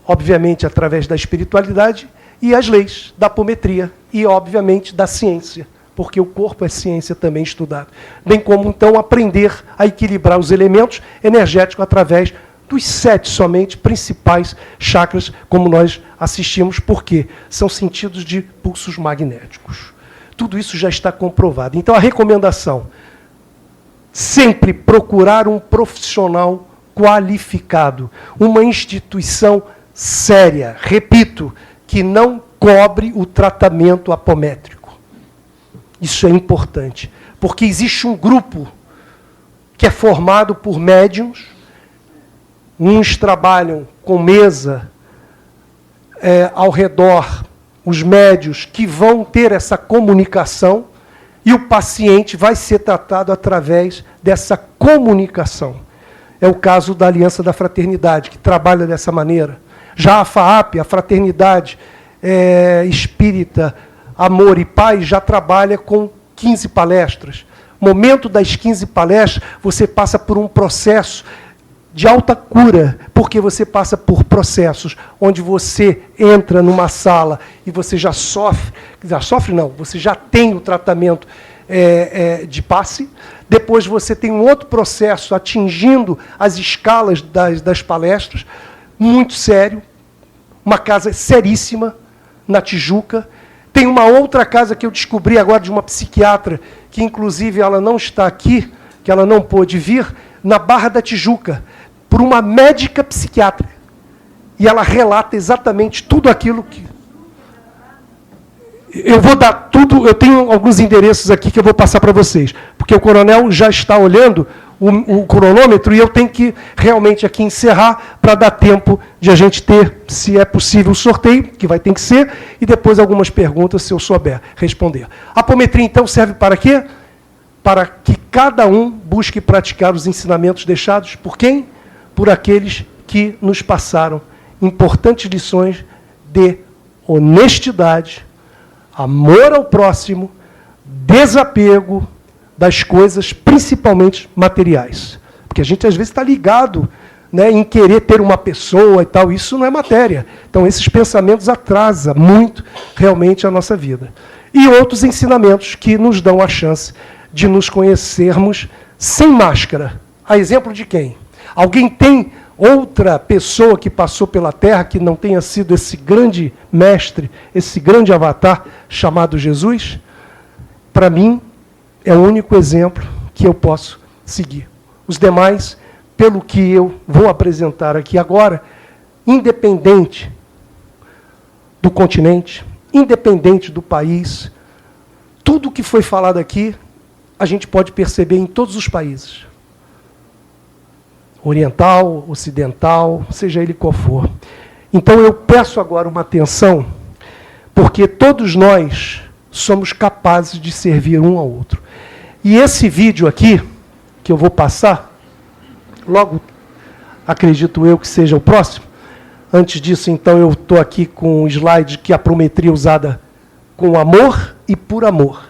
obviamente através da espiritualidade, e as leis da apometria, e obviamente da ciência, porque o corpo é ciência também estudado. Bem como, então, aprender a equilibrar os elementos energéticos através dos 7 somente principais chakras, como nós assistimos, porque são sentidos de pulsos magnéticos. Tudo isso já está comprovado. Então, a recomendação: sempre procurar um profissional qualificado, uma instituição séria, repito, que não cobre o tratamento apométrico. Isso é importante, porque existe um grupo que é formado por médiuns. Uns trabalham com mesa ao redor, os médios que vão ter essa comunicação, e o paciente vai ser tratado através dessa comunicação. É o caso da Aliança da Fraternidade, que trabalha dessa maneira. Já a FAAP, a Fraternidade Espírita Amor e Paz, já trabalha com 15 palestras. No momento das 15 palestras, você passa por um processo de alta cura, porque você passa por processos onde você entra numa sala e você já sofre não, você já tem o tratamento de passe, depois você tem um outro processo atingindo as escalas das palestras, muito sério, uma casa seríssima, na Tijuca, Tem uma outra casa que eu descobri agora de uma psiquiatra, que inclusive ela não está aqui, que ela não pôde vir, na Barra da Tijuca, por uma médica psiquiatra. E ela relata exatamente tudo aquilo que... Eu vou dar tudo, eu tenho alguns endereços aqui que eu vou passar para vocês, porque o coronel já está olhando o cronômetro e eu tenho que realmente aqui encerrar para dar tempo de a gente ter, se é possível, o sorteio, que vai ter que ser, e depois algumas perguntas, se eu souber responder. A apometria, então, serve para quê? Para que cada um busque praticar os ensinamentos deixados por quem? Por aqueles que nos passaram importantes lições de honestidade, amor ao próximo, desapego das coisas, principalmente materiais. Porque a gente, às vezes, está ligado, né, em querer ter uma pessoa e tal. Isso não é matéria. Então, esses pensamentos atrasam muito, realmente, a nossa vida. E outros ensinamentos que nos dão a chance de nos conhecermos sem máscara. A exemplo de quem? Alguém tem outra pessoa que passou pela Terra que não tenha sido esse grande mestre, esse grande avatar chamado Jesus? Para mim, é o único exemplo que eu posso seguir. Os demais, pelo que eu vou apresentar aqui agora, independente do continente, independente do país, tudo que foi falado aqui, a gente pode perceber em todos os países. Oriental, ocidental, seja ele qual for. Então eu peço agora uma atenção, porque todos nós somos capazes de servir um ao outro. E esse vídeo aqui, que eu vou passar, logo acredito eu que seja o próximo. Antes disso, então, eu estou aqui com um slide que a apometria usada com amor e por amor.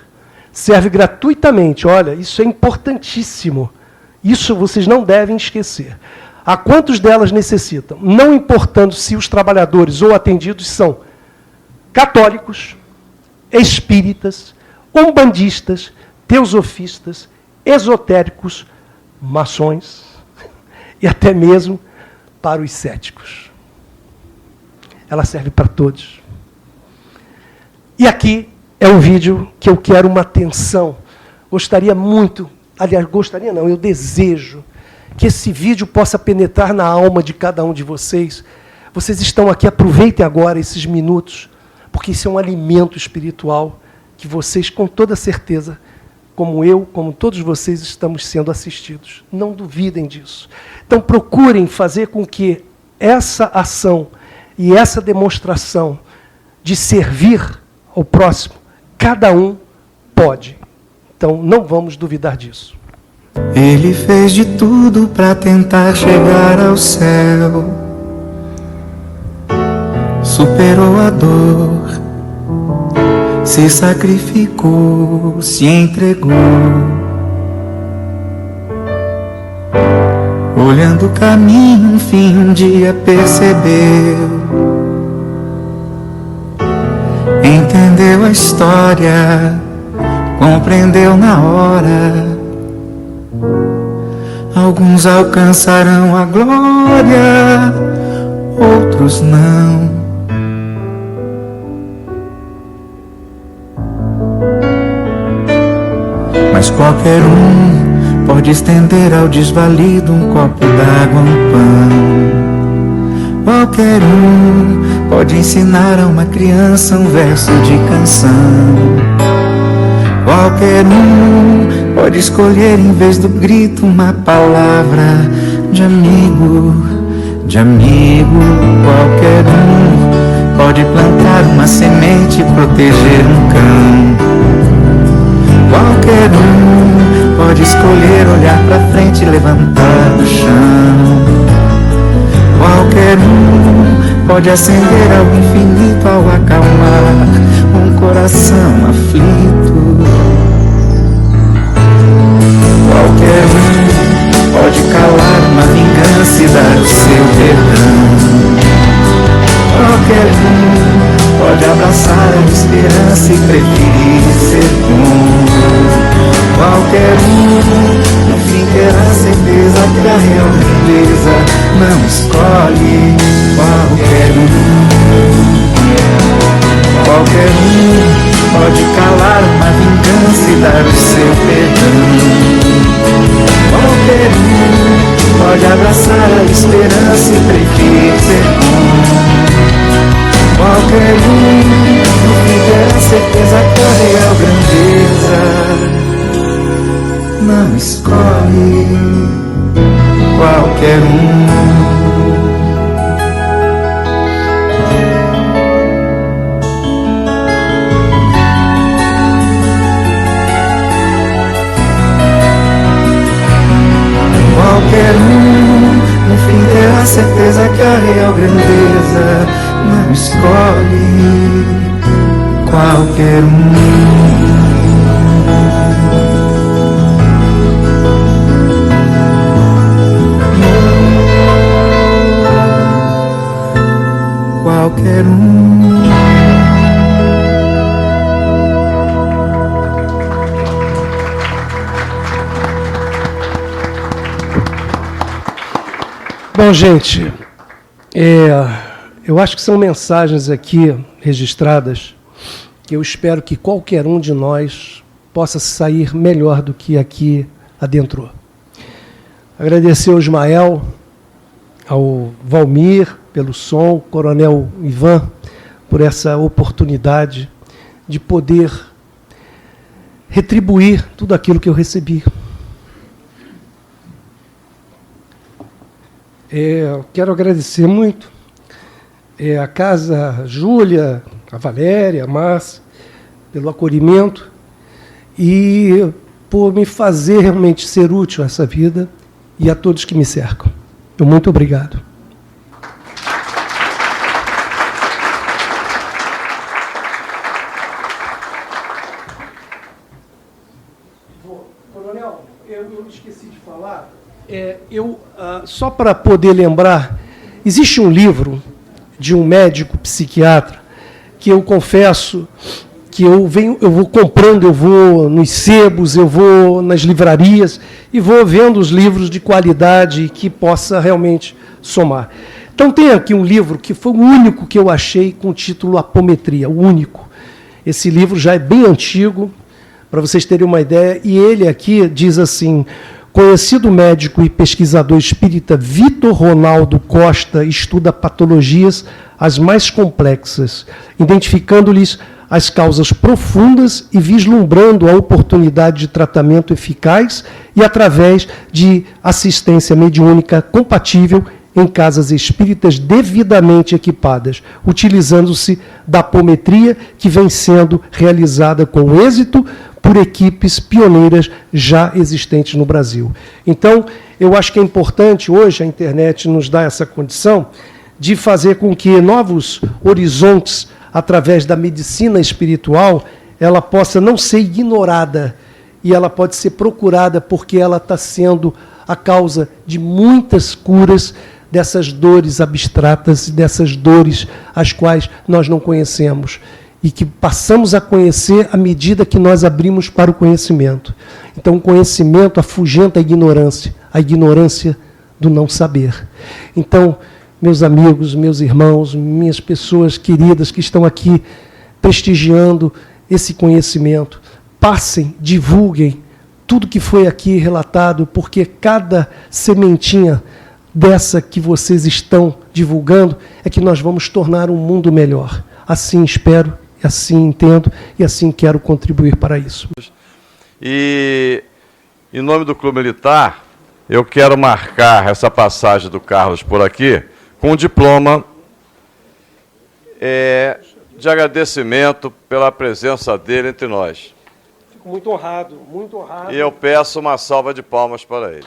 Serve gratuitamente, olha, isso é importantíssimo. Isso vocês não devem esquecer. A quantos delas necessitam? Não importando se os trabalhadores ou atendidos são católicos, espíritas, umbandistas, teosofistas, esotéricos, maçons e até mesmo para os céticos. Ela serve para todos. E aqui é um vídeo que eu quero uma atenção. Gostaria muito, aliás, gostaria não, eu desejo que esse vídeo possa penetrar na alma de cada um de vocês. Vocês estão aqui, aproveitem agora esses minutos, porque isso é um alimento espiritual que vocês, com toda certeza, como eu, como todos vocês, estamos sendo assistidos. Não duvidem disso. Então, procurem fazer com que essa ação e essa demonstração de servir ao próximo, cada um pode. Então, não vamos duvidar disso. Ele fez de tudo para tentar chegar ao céu. Superou a dor, se sacrificou, se entregou. Olhando o caminho, enfim, um dia percebeu. Entendeu a história, compreendeu na hora. Alguns alcançarão a glória, outros não. Mas qualquer um pode estender ao desvalido um copo d'água, um pão. Qualquer um pode ensinar a uma criança um verso de canção. Qualquer um pode escolher em vez do grito uma palavra de amigo, de amigo. Qualquer um pode plantar uma semente e proteger um cão. Qualquer um pode escolher olhar pra frente e levantar do chão. Qualquer um pode acender algo infinito ao acalmar um coração aflito. Qualquer um pode calar uma vingança e dar o seu perdão. Qualquer um pode abraçar a esperança e preferir ser bom. Qualquer um, no fim, terá certeza que a real beleza não escolhe. Qualquer um, Qualquer um pode calar uma vingança e dar o seu perdão. Qualquer um pode abraçar a esperança e prever ser bom. Qualquer um no fim terá certeza que a real grandeza não escolhe qualquer um. Qualquer um no fim terá certeza que a real grandeza não escolhe qualquer um. Qualquer um. Bom, gente, eu acho que são mensagens aqui registradas que eu espero que qualquer um de nós possa sair melhor do que aqui adentrou. Agradecer ao Ismael, ao Valmir pelo som, Coronel Ivan por essa oportunidade de poder retribuir tudo aquilo que eu recebi. Quero agradecer muito a Casa Júlia, a Valéria, a Márcia, pelo acolhimento e por me fazer realmente ser útil a essa vida e a todos que me cercam. Muito obrigado. Coronel, eu esqueci de falar. Só para poder lembrar, existe um livro de um médico psiquiatra que eu confesso que eu vou comprando, eu vou nos sebos, eu vou nas livrarias e vou vendo os livros de qualidade que possa realmente somar. Então tem aqui um livro que foi o único que eu achei com o título Apometria, o único. Esse livro já é bem antigo, para vocês terem uma ideia, e ele aqui diz assim: conhecido médico e pesquisador espírita Vitor Ronaldo Costa estuda patologias as mais complexas, identificando-lhes as causas profundas e vislumbrando a oportunidade de tratamento eficaz e através de assistência mediúnica compatível em casas espíritas devidamente equipadas, utilizando-se da apometria que vem sendo realizada com êxito por equipes pioneiras já existentes no Brasil. Então, eu acho que é importante, hoje a internet nos dá essa condição de fazer com que novos horizontes, através da medicina espiritual, ela possa não ser ignorada e ela pode ser procurada porque ela está sendo a causa de muitas curas dessas dores abstratas e dessas dores as quais nós não conhecemos e que passamos a conhecer à medida que nós abrimos para o conhecimento. Então, o conhecimento afugenta a ignorância do não saber. Então, meus amigos, meus irmãos, minhas pessoas queridas que estão aqui prestigiando esse conhecimento, passem, divulguem tudo que foi aqui relatado, porque cada sementinha dessa que vocês estão divulgando é que nós vamos tornar um mundo melhor. Assim espero, assim entendo e assim quero contribuir para isso. E, em nome do Clube Militar, eu quero marcar essa passagem do Carlos por aqui com um diploma de agradecimento pela presença dele entre nós. Fico muito honrado, muito honrado. E eu peço uma salva de palmas para ele.